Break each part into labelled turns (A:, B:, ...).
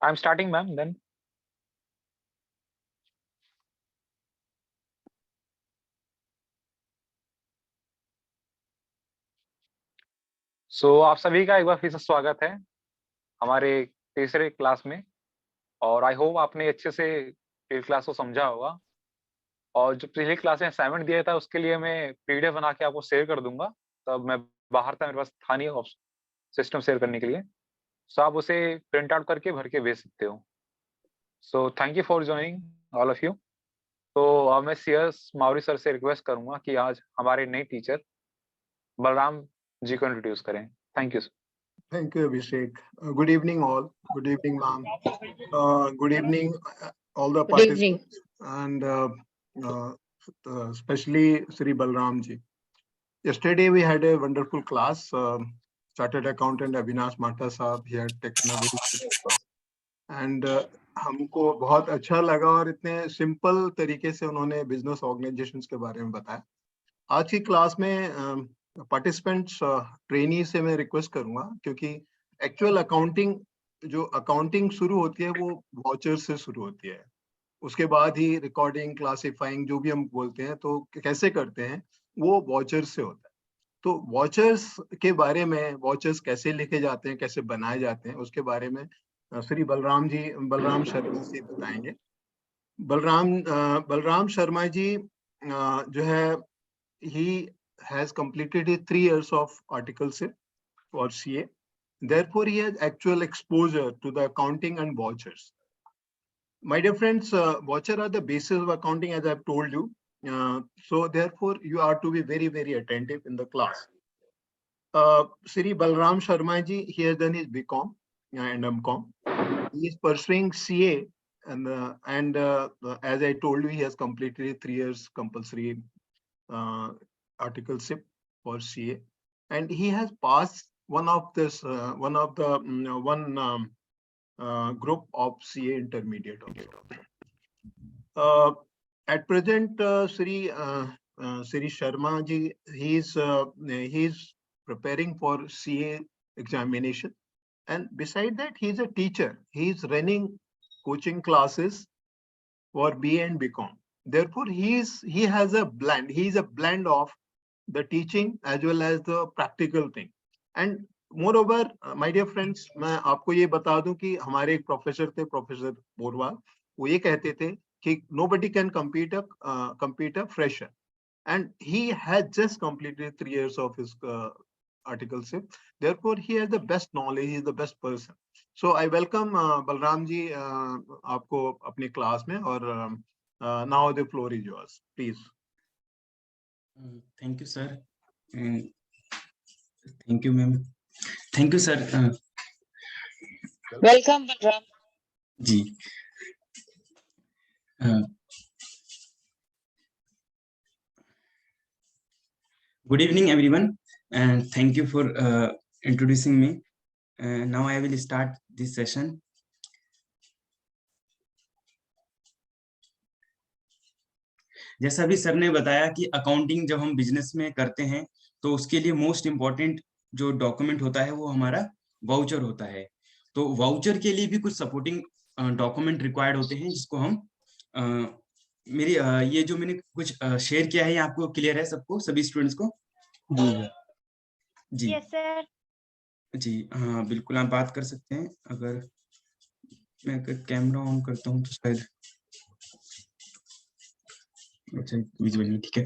A: I'm starting, ma'am, then. आप सभी का एक बार फिर से स्वागत है हमारे तीसरे क्लास में। और आई होप आपने अच्छे से पिछली क्लास को समझा होगा। और जो पिछली क्लास में असाइनमेंट दिया था उसके लिए मैं पीडीएफ बना के आपको शेयर कर दूंगा। तब मैं बाहर था, मेरे पास था नहीं सिस्टम शेयर करने के लिए। आप उसे प्रिंट आउट करके भर के भेज सकते हो। Thank you for joining all of you. अब मैं सीएस मावरी सर से रिक्वेस्ट करूंगा कि आज हमारे नए टीचर बलराम जी को इंट्रोड्यूस करें। Thank you.
B: Thank you, Abhishek. Good evening, all. Good evening, ma'am. Good evening, all the
C: Good evening.
B: participants, and especially Sri Balram ji. Yesterday, we had a wonderful class. Chartered accountant Avinash Mata Saab, he had taken a very good class. And हमको बहुत अच्छा लगा और इतने simple तरीके से उन्होंने business organisations के बारे में बताया। आज की क्लास में पार्टिसिपेंट्स ट्रेनी से मैं रिक्वेस्ट करूंगा, क्योंकि एक्चुअल अकाउंटिंग शुरू होती है वो वाउचर से शुरू होती है। उसके बाद ही रिकॉर्डिंग, क्लासिफाइंग जो भी हम बोलते हैं तो कैसे करते हैं वो वाउचर से होता है। तो वाउचर्स के बारे में, वाउचर्स कैसे लिखे जाते हैं, कैसे बनाए जाते हैं, उसके बारे में श्री बलराम शर्मा जी बताएंगे। बलराम शर्मा जी जो है, he has completed his 3 years of articleship for CA. Therefore, he has actual exposure to the accounting and vouchers. My dear friends, voucher are the basis of accounting, as I've told you. So therefore, you are to be very, very attentive in the class. Sri Balram Sharma ji, he has done his BCom and MCom. He is pursuing CA, and as I told you, he has completed 3 years compulsory articleship for CA, and he has passed one group of CA intermediate also. At present, Sri Sharma ji, he is preparing for CA examination, and beside that, he is a teacher. He is running coaching classes for BA and BCom. Therefore, he has a blend. He is a blend of the teaching as well as the practical thing. And moreover, my dear friends, मैं आपको ये बता दूं कि हमारे एक professor थे, professor बोरवाल, वो ये कहते थे कि nobody can compete a fresher, and he had just completed 3 years of his articleship. Therefore, he has the best knowledge. He is the best person. So I welcome Balram ji आपको अपनी class में, और now the floor is yours, please.
D: Thank you, sir. Thank you, ma'am. Thank you, sir.
C: Welcome, Balram.
D: Ji. Good evening, everyone, and thank you for introducing me. Now I will start this session. जैसा भी sir ने बताया कि accounting जब हम business में करते हैं तो उसके लिए मोस्ट इम्पोर्टेंट जो डॉक्यूमेंट होता है वो हमारा वाउचर होता है। तो वाउचर के लिए भी कुछ सपोर्टिंग डॉक्यूमेंट रिक्वायर्ड होते हैं, जिसको हम मेरी ये जो मैंने कुछ शेयर किया है, ये आपको क्लियर है सबको, सभी स्टूडेंट्स को? जी
E: यस सर।
D: जी हाँ, बिल्कुल आप बात कर सकते हैं। अगर मैं कैमरा ऑन करता हूँ तो शायद अच्छा विजुअली ठीक है।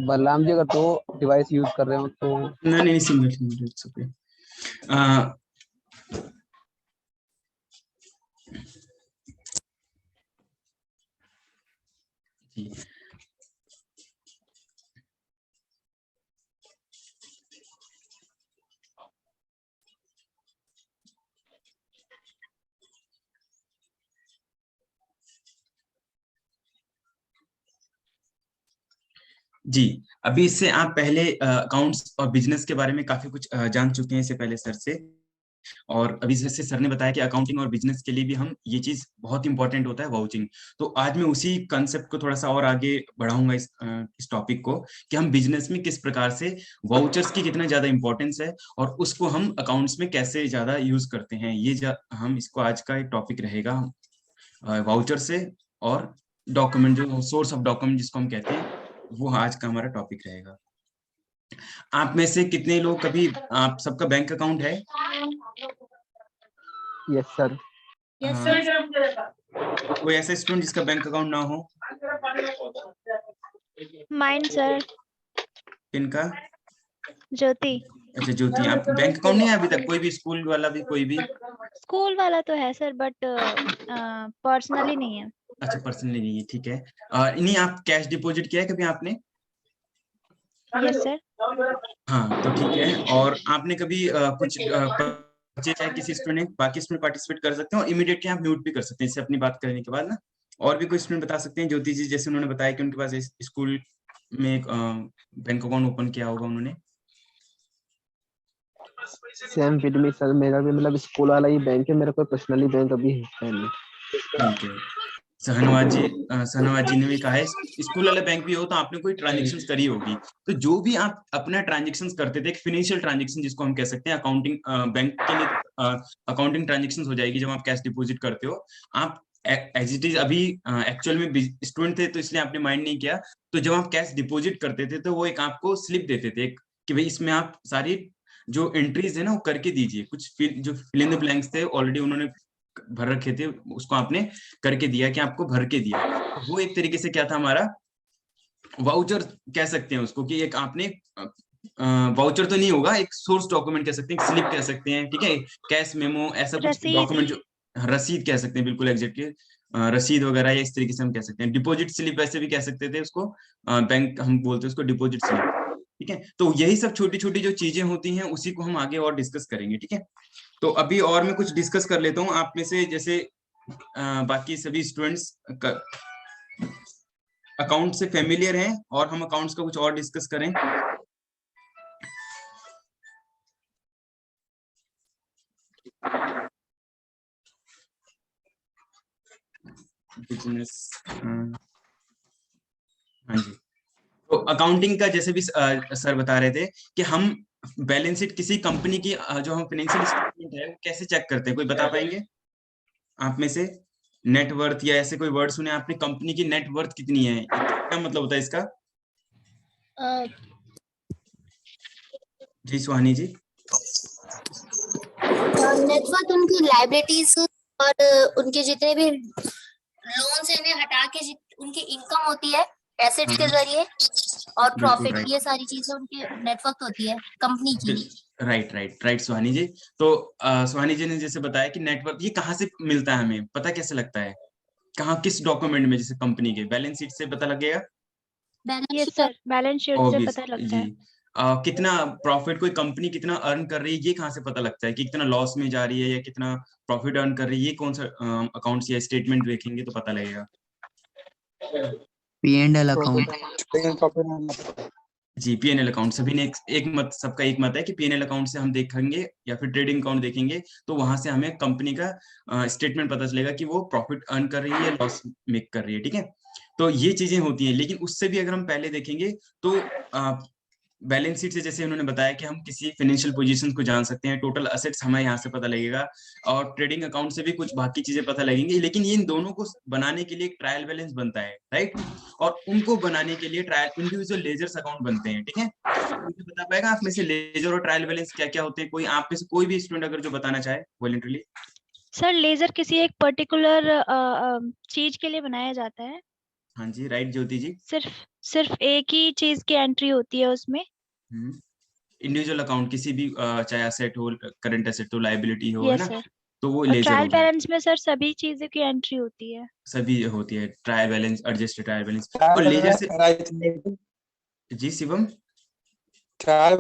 F: बलराम जी, अगर तो डिवाइस यूज कर रहे हो तो
D: नहीं सिंगल इट्स ओके। जी जी, अभी इससे आप पहले अकाउंट्स और बिजनेस के बारे में काफी कुछ जान चुके हैं इससे पहले सर से। और अभी जैसे सर ने बताया कि अकाउंटिंग और बिजनेस के लिए भी हम ये चीज बहुत इंपॉर्टेंट होता है वाउचिंग। तो आज मैं उसी कंसेप्ट को थोड़ा सा और आगे बढ़ाऊंगा इस टॉपिक को, कि हम बिजनेस में किस प्रकार से वाउचर्स की कितना ज्यादा इंपॉर्टेंस है और उसको हम अकाउंट्स में कैसे ज्यादा यूज करते हैं। ये हम इसको आज का एक टॉपिक रहेगा, वाउचर से और डॉक्यूमेंट, जो सोर्स ऑफ डॉक्यूमेंट जिसको हम कहते हैं, वो आज का हमारा टॉपिक रहेगा। आप में से कितने लोग, कभी आप सबका बैंक अकाउंट है?
F: Yes sir.
D: कोई ऐसा स्टूडेंट जिसका बैंक अकाउंट ना हो?
C: Mind sir.
D: किनका?
C: ज्योति।
D: अच्छा ज्योति, आप बैंक अकाउंट नहीं है अभी तक? कोई भी स्कूल वाला भी, कोई भी?
C: स्कूल वाला तो है सर, बट पर्सनली नहीं है।
D: अच्छा पर्सनली नहीं है, ठीक है। नहीं, आप कैश डिपॉजिट किया है कभी आपने?
C: Yes sir.
D: हाँ तो ठीक है। और आपने कभी कुछ परचेज है किसी स्टूडेंट ने? बाकी स्टूडेंट पार्टिसिपेट कर सकते हैं और इमीडिएटली आप म्यूट भी कर सकते हैं इससे अपनी बात करने के बाद ना। और भी कोई स्टूडेंट बता सकते हैं? ज्योति जी जैसे उन्होंने बताया कि उनके पास स्कूल में एक बैंक अकाउंट ओपन किया होगा उन्होंने।
F: सेम फिट में सर, मेरा भी मतलब स्कूल वाला ही बैंक है, मेरा कोई पर्सनली बैंक अभी है नहीं।
D: ठीक है। सहनवाज जी ने भी कहा है स्कूल वाला बैंक भी हो तो आपने कोई ट्रांजेक्शन करी होगी। तो जो भी आप अपना ट्रांजेक्शन करते थे, एक फाइनेंशियल ट्रांजेक्शन जिसको हम कह सकते हैं, अकाउंटिंग बैंक के लिए अकाउंटिंग ट्रांजेक्शन हो जाएगी जब आप कैश डिपॉजिट करते हो। आप एज इट इज अभी एक्चुअल में स्टूडेंट थे तो इसलिए आपने माइंड नहीं किया। तो जब आप कैश डिपॉजिट करते थे तो वो एक आपको स्लिप देते थे कि भाई इसमें आप सारी जो एंट्रीज है ना वो करके दीजिए। कुछ जो फिल इन द ब्लैंक्स थे ऑलरेडी उन्होंने भर रखे थे, उसको आपने करके दिया कि आपको भर के दिया। वो एक तरीके से क्या था, हमारा वाउचर कह सकते हैं उसको, कि एक आपने वाउचर तो नहीं होगा, एक सोर्स डॉक्यूमेंट कह सकते हैं, स्लिप कह सकते हैं, ठीक है, कैश मेमो, ऐसा कुछ
C: रसीद।
D: डॉक्यूमेंट जो रसीद कह सकते हैं, बिल्कुल एग्जैक्टली रसीद वगैरह, या इस तरीके से हम कह सकते हैं। डिपॉजिट स्लिप वैसे भी कह सकते थे उसको, बैंक हम बोलते हैं उसको डिपॉजिट स्लिप, ठीक है। तो यही सब छोटी छोटी जो चीजें होती हैं उसी को हम आगे और डिस्कस करेंगे, ठीक है। तो अभी और मैं कुछ डिस्कस कर लेता हूँ। आप में से जैसे बाकी सभी स्टूडेंट्स अकाउंट से फेमिलियर हैं और हम अकाउंट्स का कुछ और डिस्कस करें। बिजनेस, हाँ जी। तो अकाउंटिंग का जैसे भी सर बता रहे थे कि हम बैलेंस शीट किसी कंपनी की जो हम फाइनेंशियल स्टेटमेंट है वो कैसे चेक करते हैं, कोई बता पाएंगे आप में से? नेटवर्थ या ऐसे कोई वर्ड सुने आपने? कंपनी की नेटवर्थ कितनी है, क्या मतलब होता है इसका? जी सुहानी जी।
E: नेटवर्थ उनकी लाइबिलिटीज और उनके जितने भी लोन से इन्हें हटा के उनकी इनकम होती है एसेट्स के जरिए, और प्रॉफिट, ये सारी चीजें उनकी नेटवर्थ होती है कंपनी की।
D: राइट सुहानी जी। तो सुहानी जी ने जैसे बताया कि नेटवर्क ये कहाँ से मिलता है, हमें पता कैसे लगता है? कहाँ, किस डॉक्यूमेंट में? जैसे कंपनी के बैलेंस शीट से पता लगेगा?
C: यस सर, बैलेंस शीट से पता लगता है।
D: कितना प्रॉफिट कोई कंपनी कितना अर्न कर रही है, ये कहाँ से पता लगता है कि कितना लॉस में जा रही है या कितना प्रॉफिट अर्न कर रही है? ये कौन सा अकाउंट्स या स्टेटमेंट देखेंगे तो पता लगेगा?
G: P&L account.
D: जी पीएनएल अकाउंट। सभी ने एक मत, सबका एक मत है कि पीएनएल अकाउंट से हम देखेंगे या फिर ट्रेडिंग अकाउंट देखेंगे तो वहां से हमें कंपनी का स्टेटमेंट पता चलेगा कि वो प्रॉफिट अर्न कर रही है या लॉस मेक कर रही है, ठीक है। तो ये चीजें होती हैं। लेकिन उससे भी अगर हम पहले देखेंगे तो बैलेंस शीट से जैसे उन्होंने बताया कि हम किसी फाइनेंशियल पोजीशन को जान सकते हैं, टोटल असेट्स हमें यहाँ से पता लगेगा, और ट्रेडिंग अकाउंट से भी कुछ बाकी चीजें पता लगेंगी। लेकिन इन दोनों को बनाने के लिए एक ट्रायल बैलेंस बनता है, राइट, और उनको बनाने के लिए ट्रायल इंडिविजुअल लेजर्स अकाउंट बनते हैं, ठीक है। मुझे बता पाएगा आप में से लेजर और ट्रायल बैलेंस क्या क्या होते हैं? कोई आप में से कोई भी स्टूडेंट अगर जो बताना चाहे वॉलंटरली।
C: सर लेजर किसी एक पर्टिकुलर चीज के लिए बनाया जाता है।
D: हाँ जी, राइट ज्योति जी।
C: सिर्फ एक ही चीज की एंट्री होती है उसमें।
D: इंडिविजुअल अकाउंट किसी भी चाहे एसेट हो, करंट एसेट हो, लायबिलिटी हो, है
C: यस
D: ना,
C: सर।
D: तो वो
C: और
D: लेजर
C: ट्रायल
D: होगा।
C: बैलेंस में सर सभी चीजों की एंट्री होती है।
D: सभी होती है, trial balance, adjusted trial balance और लेजर से। जी शिवम।
G: ट्रायल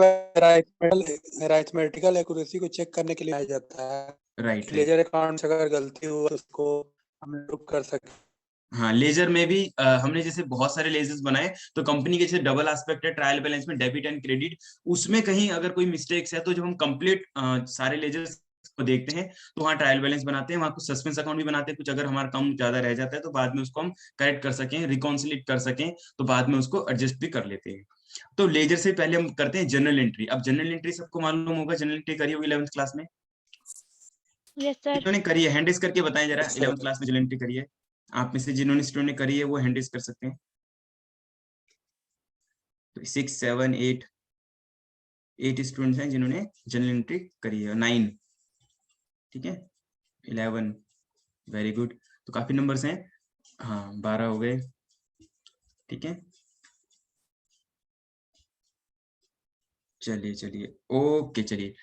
G: अरिथमेटिकल एक्यूरेसी को चेक करने के लिए आया जाता है।
D: राइट
G: लेजर अकाउंट से अगर गलती हुआ तो उसको हम इम्प्रूव कर सकते।
D: हाँ, लेजर में भी हमने जैसे बहुत सारे लेजर्स बनाए, तो कंपनी के जैसे डबल एस्पेक्ट है ट्रायल बैलेंस में, डेबिट एंड क्रेडिट, उसमें कहीं अगर कोई मिस्टेक्स है तो जब हम कंप्लीट सारे लेजर्स को देखते हैं तो वहाँ ट्रायल बैलेंस बनाते हैं, वहाँ कुछ सस्पेंस अकाउंट भी बनाते हैं, कुछ अगर हमारा कम ज्यादा रह जाता है तो बाद में उसको हम करेक्ट कर सकें, रिकॉन्सिलेट कर सकें, तो बाद में उसको एडजस्ट भी कर लेते हैं। तो लेजर से पहले हम करते हैं जनरल एंट्री। अब जनरल एंट्री सबको मालूम होगा, जनरल एंट्री करी होगी 11th क्लास में,
C: यस सर।
D: किन्होंने करी है हैंड रेज करके बताएं जरा। 11th क्लास में जनरल एंट्री करी है आप में से जिन्होंने स्टूडेंट ने करी है वो हैंड रेज कर सकते हैं। 6 7 8 स्टूडेंट्स हैं जिन्होंने जनरल एंट्री करी है, 9 ठीक है, 11 वेरी गुड, तो काफी नंबर्स हैं, हाँ 12 हो गए, ठीक है। चलिए चलिए ओके चलिए,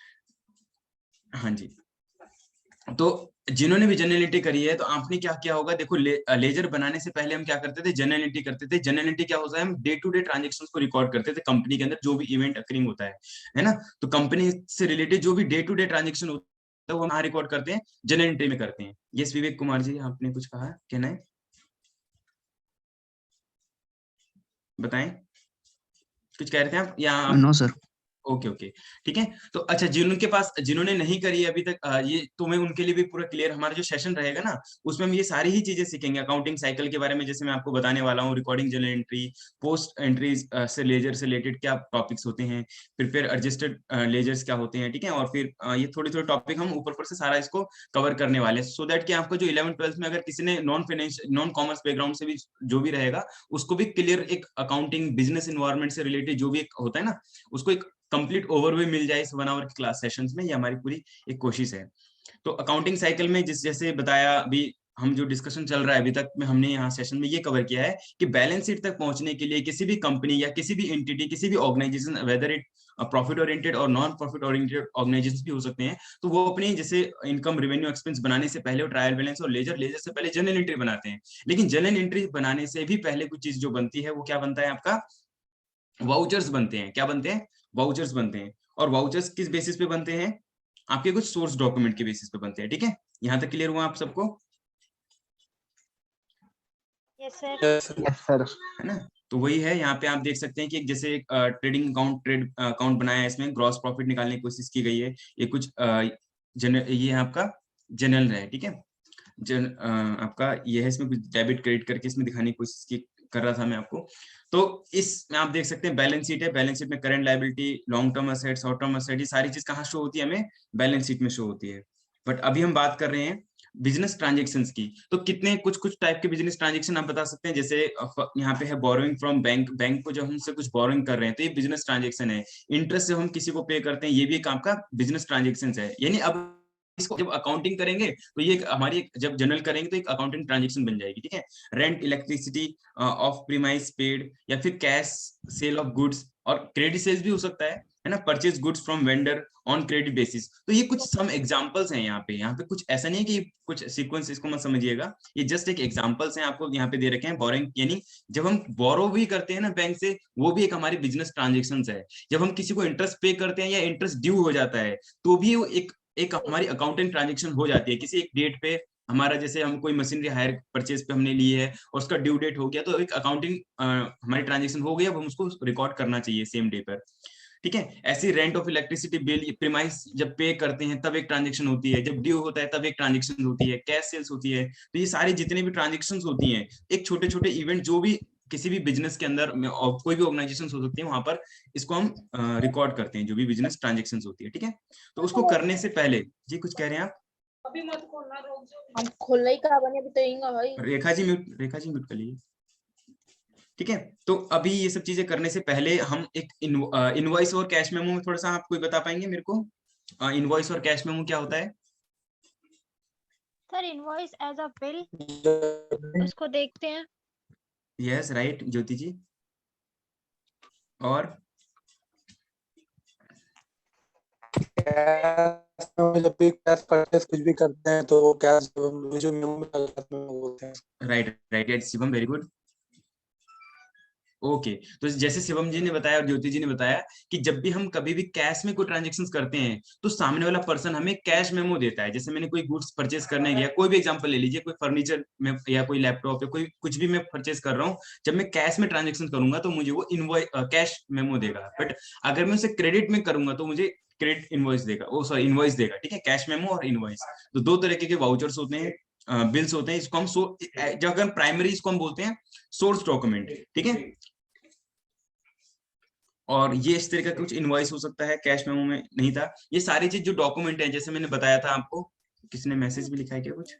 D: हाँ जी। तो जिन्होंने भी जनरल एंट्री करी है तो आपने क्या किया होगा, देखो लेजर बनाने से पहले हम क्या करते थे, जनरल एंट्री करते थे। जनरल एंट्री क्या होता है, हम डे टू डे ट्रांजेक्शंस को रिकॉर्ड करते थे कंपनी के अंदर, जो भी इवेंट अकरिंग होता है ना। तो कंपनी से रिलेटेड जो भी डे टू डे ट्रांजेक्शन होता है वो हम रिकॉर्ड करते हैं, जनरल एंट्री में करते हैं। यस विवेक कुमार जी, आपने कुछ कहा, कहना है बताएं, कुछ कह रहे थे आप या
H: नो सर।
D: ओके ओके ठीक है। तो अच्छा, जिनके पास, जिन्होंने नहीं करी है अभी तक, ये तो मैं उनके लिए भी पूरा क्लियर, हमारा जो सेशन रहेगा ना उसमें हम ये सारी ही चीजें सीखेंगे अकाउंटिंग साइकिल के बारे में, जैसे मैं आपको बताने वाला हूँ, recording general entry, post entries से लेजर से रिलेटेड क्या टॉपिक्स होते हैं, प्रिपेयर एडजस्टेड लेजर्स क्या होते हैं, ठीक है। और फिर ये थोड़े थोड़े टॉपिक हम ऊपर से सारा इसको कवर करने वाले हैं, सो दैट कि आपको जो 11th-12th में अगर किसी ने नॉन कॉमर्स बैकग्राउंड से भी जो भी रहेगा उसको भी क्लियर एक अकाउंटिंग बिजनेस इन्वायरमेंट से रिलेटेड जो भी एक होता है ना, उसको एक कंप्लीट ओवरव्यू मिल जाए इस 1 आवर की क्लास सेशंस में, ये हमारी पूरी एक कोशिश है। तो अकाउंटिंग साइकिल में जैसे बताया, अभी हम जो डिस्कशन चल रहा है अभी तक में, हमने यहाँ सेशन में ये कवर किया है कि बैलेंस शीट तक पहुंचने के लिए किसी भी कंपनी या किसी भी एंटिटी, किसी भी organization, whether it profit oriented और नॉन प्रॉफिट ओरिएंटेड ऑर्गेनाइजेशन भी हो सकते हैं, तो वो अपनी जैसे इनकम रेवेन्यू एक्सपेंस बनाने से पहले ट्रायल बैलेंस और लेजर से पहले जनरल एंट्री बनाते हैं। लेकिन जनरल एंट्री बनाने से भी पहले कुछ चीज जो बनती है वो क्या बनता है, आपका वाउचर्स बनते हैं। क्या बनते हैं, वाउचर्स बनते हैं। और वाउचर्स किस बेसिस पे बनते हैं, आपके कुछ सोर्स डॉक्यूमेंट के बेसिस पे बनते हैं, ठीक है। यहाँ तक क्लियर हुआ आप सबको?
C: Yes sir.
F: Yes sir.
D: है ना। तो वही है, यहाँ पे आप देख सकते हैं कि जैसे ट्रेडिंग अकाउंट, ट्रेड अकाउंट बनाया है, इसमें ग्रॉस प्रॉफिट निकालने की कोशिश की गई है। ये कुछ ये आपका जनरल है, ठीक है। आपका ये है, इसमें कुछ डेबिट क्रेडिट करके इसमें दिखाने की कोशिश कर रहा था मैं आपको। तो इसमें आप देख सकते हैं बैलेंस शीट है, बैलेंस शीट में current liability, long term asset, short term asset, ये सारी चीज कहाँ शो होती है, हमें बैलेंस शीट में शो होती है। बट अभी हम बात कर रहे हैं बिजनेस ट्रांजेक्शन्स की। तो कितने कुछ टाइप के बिजनेस ट्रांजेक्शन आप बता सकते हैं, जैसे यहाँ पे है बोरोइंग फ्रॉम बैंक, बैंक को जब हमसे कुछ बोरोइंग कर रहे हैं तो ये बिजनेस ट्रांजेक्शन है। इंटरेस्ट जब हम किसी को पे करते हैं, ये भी एक आपका बिजनेस ट्रांजेक्शन है। यानी अब इसको जब अकाउंटिंग करेंगे तो ये हमारी, जब जनरल करेंगे तो एक अकाउंटिंग ट्रांजेक्शन बन जाएगी, ठीक है। Rent, elasticity of premise paid, या फिर कैश सेल ऑफ गुड्स, और क्रेडिट सेल्स भी हो सकता है ना, purchase goods from vendor on credit basis. तो ये कुछ सम एग्जांपल्स हैं यहाँ पे कुछ ऐसा नहीं है कि कुछ सीक्वेंस, इसको मत समझिएगा, ये जस्ट एक एग्जांपल्स हैं आपको यहाँ पे दे रखे हैं। बोरोइंग यानी जब हम बोरो भी करते हैं ना बैंक से, वो भी एक हमारी बिजनेस ट्रांजेक्शन है। जब हम किसी को इंटरेस्ट पे करते हैं या इंटरेस्ट ड्यू हो जाता है, तो भी वो एक हमारी अकाउंटिंग ट्रांजेक्शन हो जाती है। किसी एक डेट पे हमारा, जैसे हम कोई मशीनरी हायर परचेज पे हमने ली है और उसका ड्यू डेट हो गया, तो एक अकाउंटिंग हमारी ट्रांजेक्शन हो गई, अब हम उसको रिकॉर्ड करना चाहिए सेम डे पर, ठीक है। ऐसी rent of electricity bill, premise जब पे करते हैं तब एक ट्रांजेक्शन होती है, जब ड्यू होता है तब एक ट्रांजेक्शन होती है, कैश सेल्स होती है। तो ये सारी जितने भी ट्रांजेक्शन होती हैं, एक छोटे छोटे इवेंट जो भी किसी भी बिजनेस के अंदर, कोई भी ऑर्गेनाइजेशन हो सकती है, वहां पर इसको हम रिकॉर्ड करते हैं, जो भी बिजनेस ट्रांजेक्शन होती है, ठीक है। तो उसको करने से पहले, जी कुछ कह रहे हैं आप?
I: अभी मत खोलना, रोक दो। हम खोलना ही कहा बने, अभी तो इंगा भाई।
D: रेखा जी म्यूट कर लीजिए, ठीक है। तो अभी ये सब चीजें करने से पहले हम एक इनवॉइस और कैश मेमो में थोड़ा सा आप कोई बता पाएंगे मेरे को, इनवॉइस और कैश मेमो क्या होता है?
C: Sir invoice as a bill, उसको देखते हैं।
D: Yes right Jyoti ji. और
G: जब भी कैश परचेस कुछ भी करते हैं तो वो कैश जो मेमो में बोलते हैं।
D: Right Shivam, very good. Okay तो जैसे शिवम जी ने बताया और ज्योति जी ने बताया कि जब भी हम कभी भी कैश में कोई ट्रांजेक्शन करते हैं तो सामने वाला पर्सन हमें कैश मेमो देता है। जैसे मैंने कोई गुड्स परचेस करने गया, कोई भी एग्जांपल ले लीजिए, कोई फर्नीचर में या कोई लैपटॉप या कोई कुछ भी मैं परचेस कर रहा हूँ, जब मैं कैश में ट्रांजेक्शन करूंगा तो मुझे वो इनवॉइस कैश मेमो देगा। बट अगर मैं उसे क्रेडिट में करूंगा तो मुझे क्रेडिट इनवॉइस देगा, ओ सॉरी इनवॉइस देगा, ठीक है, कैश मेमो और इनवॉइस। तो दो तरीके के वाउचर्स होते हैं, बिल्स होते हैं। इसको हम जो अगर प्राइमरी इसको हम बोलते हैं सोर्स डॉक्यूमेंट, ठीक है। और ये इस तरह का कुछ इनवॉइस हो सकता है, कैश मेमो में नहीं था। ये सारी चीज जो डॉक्यूमेंट है, जैसे मैंने बताया था आपको, किसने मैसेज भी लिखा है क्या कुछ,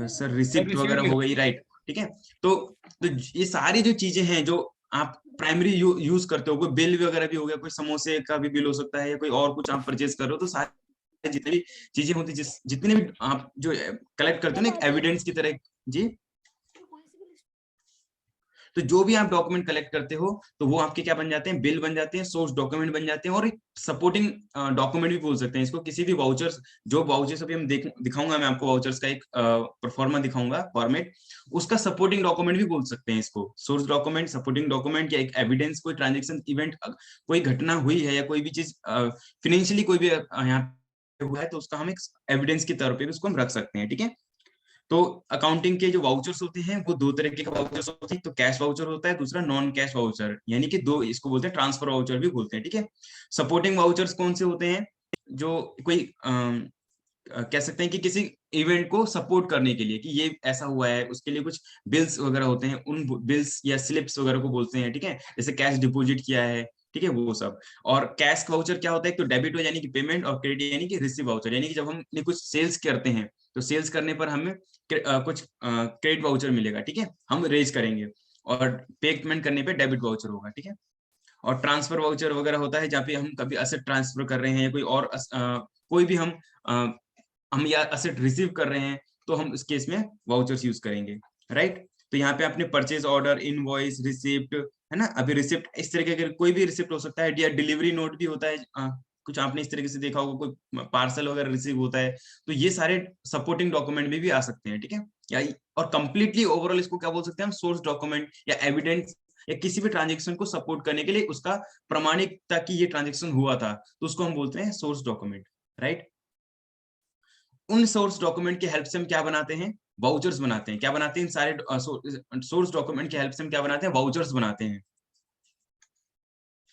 D: सर रिसिप्ट वगैरह हो गई, राइट, ठीक है। तो ये सारी जो चीजें हैं जो आप प्राइमरी यूज करते हो, कोई बिल वगैरह भी हो गया, कोई समोसे का भी बिल हो सकता है, या कोई और कुछ आप परचेज कर रहे हो, तो सारी जितनी भी चीजें होती, जितने भी आप जो कलेक्ट करते हो ना एक एविडेंस की तरह जी, तो जो भी आप डॉक्यूमेंट कलेक्ट करते हो तो वो आपके क्या बन जाते हैं, बिल बन जाते हैं, सोर्स डॉक्यूमेंट बन जाते हैं, और एक सपोर्टिंग डॉक्यूमेंट भी बोल सकते हैं इसको। किसी भी वाउचर्स, जो वाउचर्स अभी हम दिखाऊंगा मैं आपको, वाउचर्स का एक परफॉर्मा दिखाऊंगा फॉर्मेट, उसका सपोर्टिंग डॉक्यूमेंट भी बोल सकते हैं इसको। सोर्स डॉक्यूमेंट, सपोर्टिंग डॉक्यूमेंट, या एक एविडेंस, कोई ट्रांजेक्शन इवेंट, कोई घटना हुई है या कोई भी चीज फाइनेंशियली कोई भी यहाँ हुआ है, तो उसका हम एक एविडेंस के तौर पर भी उसको हम रख सकते हैं, ठीक है। तो अकाउंटिंग के जो वाउचर्स होते हैं वो दो तरीके के वाउचर्स होते हैं, तो कैश वाउचर होता है, दूसरा नॉन कैश वाउचर, यानी कि दो, इसको बोलते हैं ट्रांसफर वाउचर भी बोलते हैं, ठीक है। सपोर्टिंग वाउचर्स कौन से होते हैं, जो कोई कह सकते हैं कि किसी इवेंट को सपोर्ट करने के लिए, कि ये ऐसा हुआ है, उसके लिए कुछ बिल्स वगैरह होते हैं, उन बिल्स या स्लिप्स वगैरह को बोलते हैं, ठीक है। जैसे कैश डिपॉजिट किया है, ठीक है, वो सब। और कैश वाउचर क्या होता है, तो डेबिट यानी कि पेमेंट, और क्रेडिट यानी कि रिसीव वाउचर, यानी कि जब हम कुछ सेल्स करते हैं तो सेल्स करने पर हमें कुछ क्रेडिट वाउचर मिलेगा, ठीक है, हम रेज करेंगे, और पेमेंट करने पे डेबिट वाउचर होगा, ठीक है। और ट्रांसफर वाउचर वगैरह होता है जहाँ पे हम कभी असेट ट्रांसफर कर रहे हैं, कोई और कोई भी हम या असेट रिसीव कर रहे हैं, तो हम इस केस में वाउचर्स यूज करेंगे, राइट। तो यहाँ पे आपने परचेज ऑर्डर, इनवॉइस, रिसिप्ट, है ना। अभी रिसिप्ट इस तरह के कोई भी रिसिप्ट हो सकता है, या डिलीवरी नोट भी होता है, कुछ आपने इस तरीके से देखा होगा, कोई पार्सल वगैरह रिसीव होता है, तो ये सारे सपोर्टिंग डॉक्यूमेंट में भी आ सकते हैं, ठीक है। या और कंप्लीटली ओवरऑल इसको क्या बोल सकते हैं हम, सोर्स डॉक्यूमेंट या एविडेंस, या किसी भी ट्रांजेक्शन को सपोर्ट करने के लिए उसका प्रमाणिकता कि ये ट्रांजेक्शन हुआ था, तो उसको हम बोलते हैं सोर्स डॉक्यूमेंट, राइट। उन सोर्स डॉक्यूमेंट की हेल्प से हम क्या बनाते हैं, वाउचर्स बनाते हैं। क्या बनाते हैं, इन सारे सोर्स डॉक्यूमेंट की हेल्प से हम क्या बनाते हैं, वाउचर्स बनाते हैं।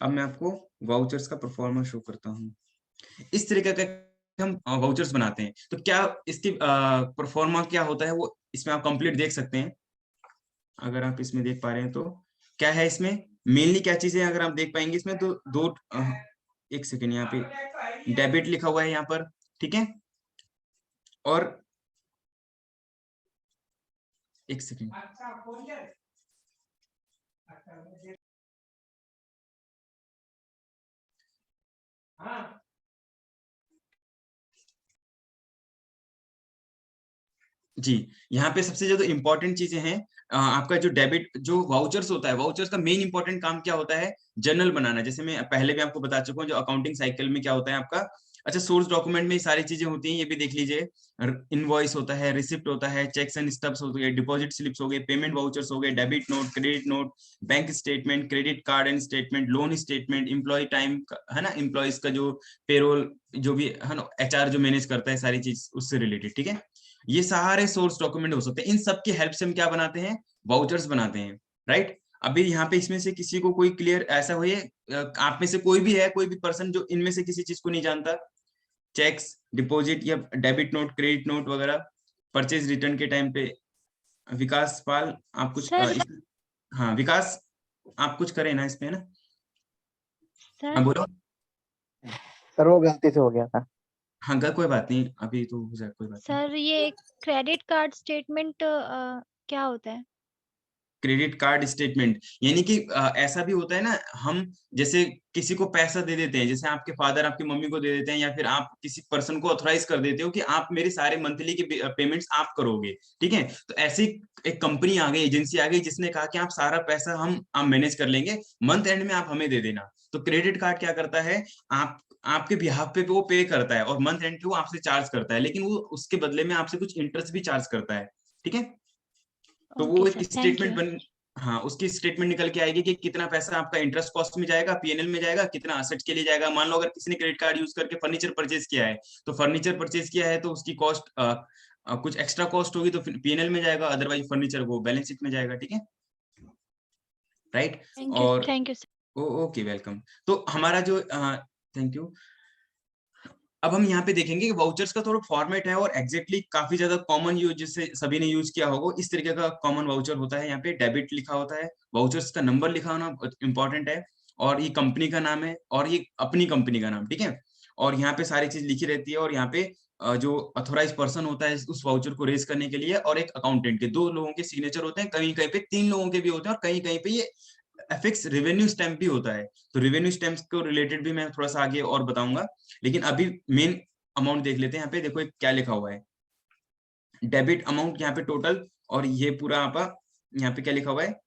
D: अब मैं आपको वाउचर्स का परफॉर्मेंस शो करता हूँ। इस तरीके का हम वाउचर्स बनाते हैं, तो क्या इसकी परफॉर्मा क्या होता है वो इसमें आप कंप्लीट देख सकते हैं। अगर आप इसमें देख पा रहे हैं तो क्या है इसमें मेनली क्या चीजें अगर आप देख पाएंगे इसमें, तो दो एक सेकेंड, यहाँ पे डेबिट लिखा हुआ है यहाँ पर, ठीक है। और एक सेकेंड, जी, यहाँ पे सबसे ज्यादा इंपॉर्टेंट चीजें हैं। आपका जो डेबिट जो वाउचर्स होता है, वाउचर्स का मेन इंपॉर्टेंट काम क्या होता है, जर्नल बनाना। जैसे मैं पहले भी आपको बता चुका हूँ, जो अकाउंटिंग साइकिल में क्या होता है आपका। अच्छा, सोर्स डॉक्यूमेंट में सारी चीजें होती हैं, ये भी देख लीजिए। इनवॉइस होता है, रिसिप्ट होता है, चेक्स एंड स्टब्स हो गए, डिपॉजिट स्लिप्स हो गए, पेमेंट वाउचर्स हो गए, debit note, credit note, bank statement, credit card and statement, loan statement, employ time, है ना, एम्प्लॉयज का जो पेरोल जो भी है ना, एचआर जो मैनेज करता है सारी चीज उससे रिलेटेड, ठीक है। ये सारे सोर्स डॉक्यूमेंट हो सकते हैं। इन सब की हेल्प से हम क्या बनाते हैं, वाउचर्स बनाते हैं, राइट। अभी यहाँ पे इसमें से किसी को कोई क्लियर ऐसा हो, आप में से कोई भी है, कोई भी पर्सन जो इनमें से किसी चीज को नहीं जानता, चेक्स, डिपॉजिट या डेबिट नोट, क्रेडिट नोट वगैरह, परचेज रिटर्न के टाइम पे। विकास पाल, आप कुछ हाँ विकास, आप कुछ करें ना इसमें, है ना। हाँ बोलो
F: सर, वो गलती से हो गया था।
D: हाँ कोई बात नहीं, अभी तो हो जाए, कोई बात नहीं।
C: सर, ये क्रेडिट कार्ड स्टेटमेंट क्या होता है?
D: क्रेडिट कार्ड स्टेटमेंट यानी कि ऐसा भी होता है ना, हम जैसे किसी को पैसा दे देते हैं, जैसे आपके फादर आपकी मम्मी को दे देते हैं, या फिर आप किसी पर्सन को ऑथराइज कर देते हो कि आप मेरे सारे मंथली के पेमेंट्स आप करोगे, ठीक है। तो ऐसी एक कंपनी आ गई, एजेंसी आ गई, जिसने कहा कि आप सारा पैसा हम मैनेज कर लेंगे, मंथ एंड में आप हमें दे देना। तो क्रेडिट कार्ड क्या करता है, आपके बिहाफ पे वो पे करता है, और मंथ एंड पे वो आपसे चार्ज करता है, लेकिन वो उसके बदले में आपसे कुछ इंटरेस्ट भी चार्ज करता है, ठीक है। तो वो एक स्टेटमेंट बन, हाँ उसकी स्टेटमेंट निकल के आएगी कि कितना पैसा आपका इंटरेस्ट कॉस्ट में जाएगा, पीएनएल में जाएगा, कितना असेट के लिए जाएगा। मान लो अगर किसी ने क्रेडिट कार्ड यूज करके फर्नीचर परचेज किया है, तो फर्नीचर परचेज किया है तो उसकी कॉस्ट कुछ एक्स्ट्रा कॉस्ट होगी, तो पीएनएल में जाएगा, अदरवाइज फर्नीचर वो बैलेंस शीट में जाएगा, ठीक है, राइट। और
C: थैंक यू।
D: Okay welcome. तो हमारा जो थैंक यू। अब हम यहाँ पे देखेंगे कि वाउचर्स का थोड़ा फॉर्मेट है और एग्जैक्टली काफी ज्यादा कॉमन यूज, जिससे सभी ने यूज किया होगा, इस तरीके का कॉमन वाउचर होता है। यहाँ पे डेबिट लिखा होता है, वाउचर्स का नंबर लिखा होना इंपॉर्टेंट है, और ये कंपनी का नाम है और ये अपनी कंपनी का नाम, ठीक है। और यहाँ पे सारी चीज लिखी रहती है, और यहाँ पे जो अथोराइज पर्सन होता है उस वाउचर को रेज करने के लिए, और एक अकाउंटेंट के 2 लोगों के सिग्नेचर होते हैं, कहीं कहीं पे 3 लोगों के भी होते हैं, और कहीं कहीं पे ये एफिक्स रेवेन्यू स्टैम्प भी होता है। तो रेवेन्यू स्टैम्प को रिलेटेड भी मैं थोड़ा सा आगे और बताऊंगा, लेकिन अभी मेन अमाउंट देख लेते हैं। यहाँ पे देखो क्या लिखा हुआ है, डेबिट अमाउंट यहाँ पे टोटल, और ये पूरा आपका यहाँ पे क्या लिखा हुआ है,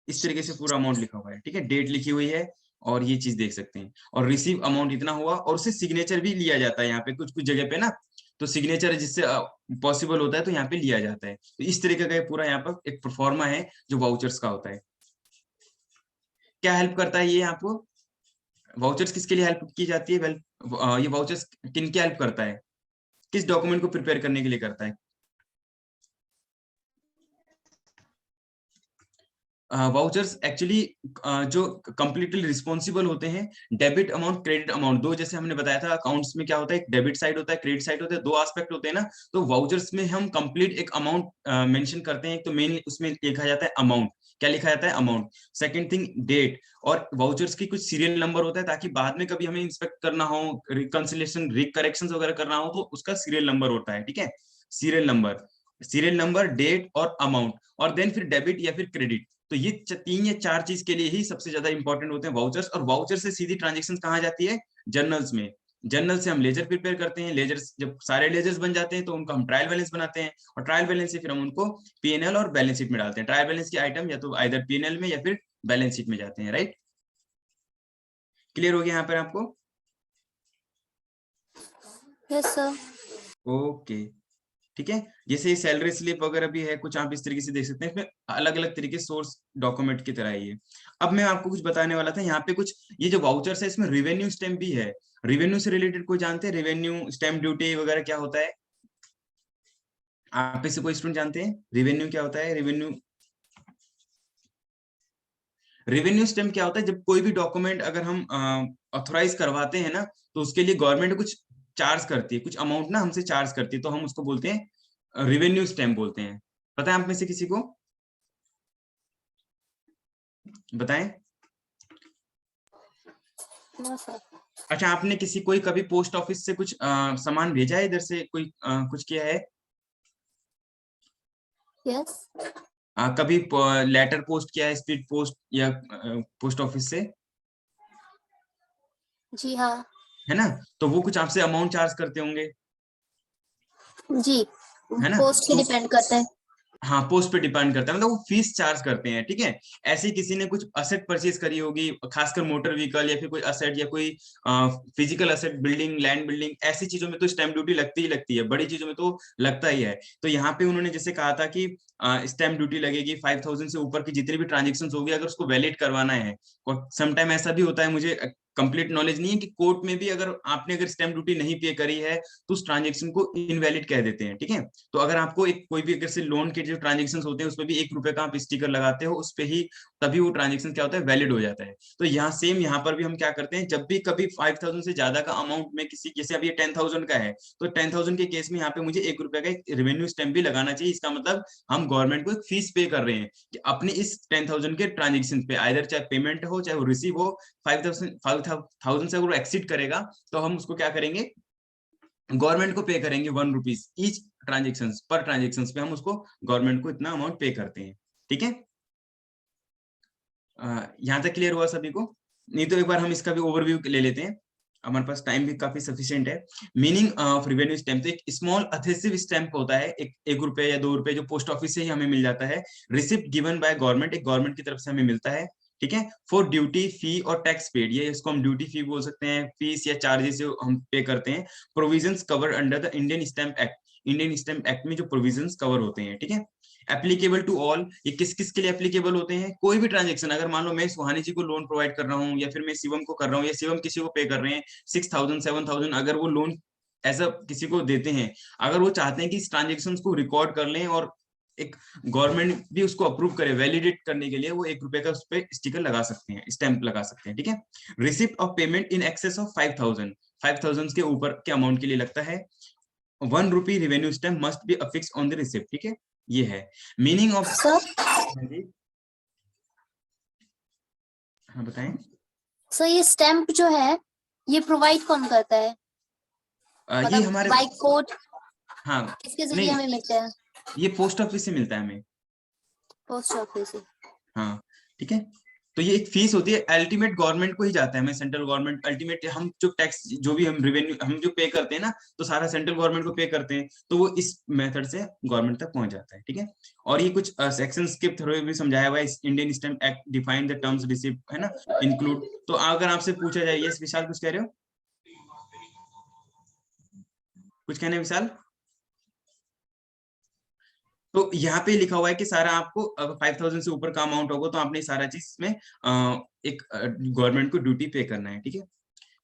D: इस तरीके से पूरा अमाउंट लिखा हुआ है, ठीक है। डेट लिखी हुई है और ये चीज देख सकते हैं, और रिसीव अमाउंट इतना हुआ, और उससे सिग्नेचर भी लिया जाता है यहाँ पे कुछ कुछ जगह पे ना, तो सिग्नेचर जिससे पॉसिबल होता है तो यहाँ पे लिया जाता है। तो इस तरीके का पूरा यहाँ पर एक परफॉर्मा है जो वाउचर्स का होता है। क्या हेल्प करता है ये आपको, वाउचर्स किसके लिए हेल्प की जाती है? वेल, ये वाउचर्स किन क्या हेल्प करता है, किस डॉक्यूमेंट को प्रिपेयर करने के लिए करता है? वाउचर्स एक्चुअली जो कंप्लीटली रिस्पॉन्सिबल होते हैं, डेबिट अमाउंट क्रेडिट अमाउंट, 2 जैसे हमने बताया था अकाउंट्स में क्या होता है, एक डेबिट साइड होता है, क्रेडिट साइड होता है, 2 एस्पेक्ट होते हैं ना। तो वाउचर्स में हम कंप्लीट एक अमाउंट मेंशन करते हैं, तो मेन उसमें लिखा जाता है अमाउंट। क्या लिखा जाता है? अमाउंट। सेकंड थिंग डेट, और वाउचर्स की कुछ सीरियल नंबर होता है, ताकि बाद में कभी हमें इंस्पेक्ट करना हो, रिकंसिलिएशन रिकरेक्शंस वगैरह करना हो, तो उसका सीरियल नंबर होता है, ठीक है। सीरियल नंबर, डेट और अमाउंट, और देन फिर डेबिट या फिर क्रेडिट। तो ये 3 या 4 चीज के लिए ही सबसे ज्यादा इंपॉर्टेंट होते हैं वाउचर्स। और वाउचर से सीधी ट्रांजैक्शन कहाँ जाती है? जर्नल्स में। जर्नल से हम लेजर प्रिपेयर करते हैं, लेजर जब सारे लेजर्स बन जाते हैं तो उनको हम ट्रायल बैलेंस बनाते हैं, और ट्रायल बैलेंस से फिर हम उनको पीएनएल और बैलेंस शीट में डालते हैं। ट्रायल बैलेंस की आइटम या तो आइदर पीएनएल में या फिर बैलेंस शीट में जाते हैं, राइट। क्लियर हो गया यहाँ पर आपको?
E: Yes sir.
D: ओके, ठीक है। जैसे सैलरी स्लिप वगैरह भी है कुछ, आप इस तरीके से देख सकते हैं, इसमें अलग अलग तरीके सोर्स डॉक्यूमेंट की तरह ही है। अब मैं आपको कुछ बताने वाला था, यहाँ पे कुछ ये जो वाउचर्स है इसमें रेवेन्यू स्टैम्प भी है। रेवेन्यू से रिलेटेड कोई जानते हैं? रेवेन्यू स्टैम्प ड्यूटी वगैरह क्या होता है? आप में से कोई स्टूडेंट जानते हैं रेवेन्यू क्या होता है? रेवेन्यू स्टैम्प क्या होता है? जब कोई भी डॉक्यूमेंट अगर हम ऑथोराइज करवाते हैं ना, तो उसके लिए गवर्नमेंट कुछ चार्ज करती है, कुछ अमाउंट ना हमसे चार्ज करती है, तो हम उसको बोलते हैं रेवेन्यू स्टैम्प बोलते हैं। पता है आप में से किसी को? बताएं। अच्छा, आपने किसी कोई कभी पोस्ट ऑफिस से कुछ सामान भेजा है, इधर से कोई कुछ किया है?
E: यस।
D: कभी लेटर पोस्ट किया है, स्पीड पोस्ट या पोस्ट ऑफिस से?
E: जी हाँ।
D: है ना, तो वो कुछ आपसे अमाउंट चार्ज करते होंगे,
E: जी,
D: है ना।
E: पोस्ट पे डिपेंड करता है।
D: हाँ, पोस्ट पे डिपेंड करता है, मतलब वो फीस चार्ज करते हैं, ठीक है। ऐसे ही किसी ने कुछ असेट परचेज करी होगी, खासकर मोटर व्हीकल या फिर कोई असेट या कोई physical asset, building, land building, ऐसी चीजों में तो स्टैम्प ड्यूटी लगती ही लगती है, बड़ी चीजों में तो लगता ही है। तो यहाँ पे उन्होंने जैसे कहा था कि स्टैम्प ड्यूटी लगेगी 5000 से ऊपर की जितनी भी ट्रांजेक्शन होगी, अगर उसको वैलिड करवाना है। और समटाइम ऐसा भी होता है, मुझे कंप्लीट नॉलेज नहीं है, कि कोर्ट में भी अगर आपने अगर स्टैम्प ड्यूटी नहीं पे करी है तो उस ट्रांजेक्शन को इनवैलिड कह देते हैं, ठीक है। तो अगर आपको एक कोई भी अगर से लोन के जो ट्रांजेक्शन होते हैं उसमें भी 1 रुपए का आप स्टिकर लगाते हो, उस पे ही तभी वो ट्रांजेक्शन क्या होता है, वैलिड हो जाता है। तो यहाँ सेम यहाँ पर भी हम क्या करते हैं, जब भी कभी 5000 से ज्यादा का अमाउंट में किसी, जैसे अभी 10,000 का है, तो 10,000 के केस में यहाँ पे मुझे 1 रुपए का एक रेवेन्यू स्टैम्प भी लगाना चाहिए। इसका मतलब हम गवर्नमेंट को एक फीस पे कर रहे हैं कि अपने इस 10,000 के ट्रांजेक्शन पे, आइदर चाहे पेमेंट हो चाहे वो रिसीव हो, 5,000 से अगर एक्सीड करेगा तो हम उसको क्या करेंगे, गवर्नमेंट को पे करेंगे 1 rupees each transaction, per transaction पे हम उसको गवर्नमेंट को इतना अमाउंट पे करते हैं, ठीक है। यहाँ तक क्लियर हुआ सभी को? नहीं तो एक बार हम इसका भी ओवरव्यू ले लेते हैं, हमारे पास टाइम भी काफी सफिशिएंट है। मीनिंग ऑफ रेवेन्यू स्टैम्प, तो एक स्मॉल अथेसिव स्टैम्प होता है, 1 रुपए या 2 रुपए, जो पोस्ट ऑफिस से ही हमें मिल जाता है। रिसिप्ट गिवन बाय गवर्नमेंट, एक गवर्नमेंट की तरफ से हमें मिलता है, ठीक है। फॉर ड्यूटी, फी और टैक्स पेड, ये इसको हम ड्यूटी फी बोल सकते हैं, फीस या चार्जेस जो हम पे करते हैं। Provisions cover under the Indian stamp act, Indian stamp act में जो प्रोविजंस कवर होते हैं, ठीक है। एप्लीकेबल टू ऑल, ये किस किस के लिए एप्लीकेबल होते हैं? कोई भी ट्रांजेक्शन, अगर मान लो मैं सुहानी जी को लोन प्रोवाइड कर रहा हूँ, या फिर मैं शिवम को कर रहा हूँ, या शिवम किसी को पे कर रहे हैं 6,000 7,000, अगर वो लोन ऐसा किसी को देते हैं, अगर वो चाहते हैं कि इस ट्रांजेक्शन को रिकॉर्ड कर लें और एक गवर्नमेंट भी उसको अप्रूव करे, वैलिडेट करने के लिए वो 1 रुपए का उस पे स्टिकर लगा सकते हैं, स्टैंप लगा सकते हैं, ठीक है। Receipt of payment in excess of 5,000 के ऊपर के अमाउंट के लिए लगता है 1 rupee revenue stamp must be affix on the receipt, ठीक है। ये है मीनिंग ऑफ।
E: सर
D: हाँ बताएं।
E: सर ये स्टैम्प जो है ये प्रोवाइड कौन करता है?
D: ये हमारे
E: बाय कोड
D: हाँ
E: किसके जरिए हमें मिलता है?
D: ये पोस्ट ऑफिस से मिलता है हमें।
E: पोस्ट ऑफिस से।
D: हाँ ठीक है। तो ये एक फीस होती है, अल्टीमेट गवर्नमेंट को ही जाता है, हमें सेंट्रल गवर्नमेंट अल्टीमेट, हम जो टैक्स जो भी हम रेवेन्यू हम जो पे करते हैं ना, तो सारा सेंट्रल गवर्नमेंट को पे करते हैं, तो वो इस मेथड से गवर्नमेंट तक पहुंच जाता है, ठीक है। और ये कुछ सेक्शंस के थ्रू भी समझाया हुआ है, Indian stamp act define the terms receipt, है ना, इंक्लूड। तो अगर आपसे पूछा जाए, यस विशाल कुछ कह रहे हो, कुछ कहने विशाल? तो यहाँ पे लिखा हुआ है कि सारा आपको अगर 5,000 से ऊपर का अमाउंट होगा तो आपने सारा चीज में एक गवर्नमेंट को ड्यूटी पे करना है, ठीक है।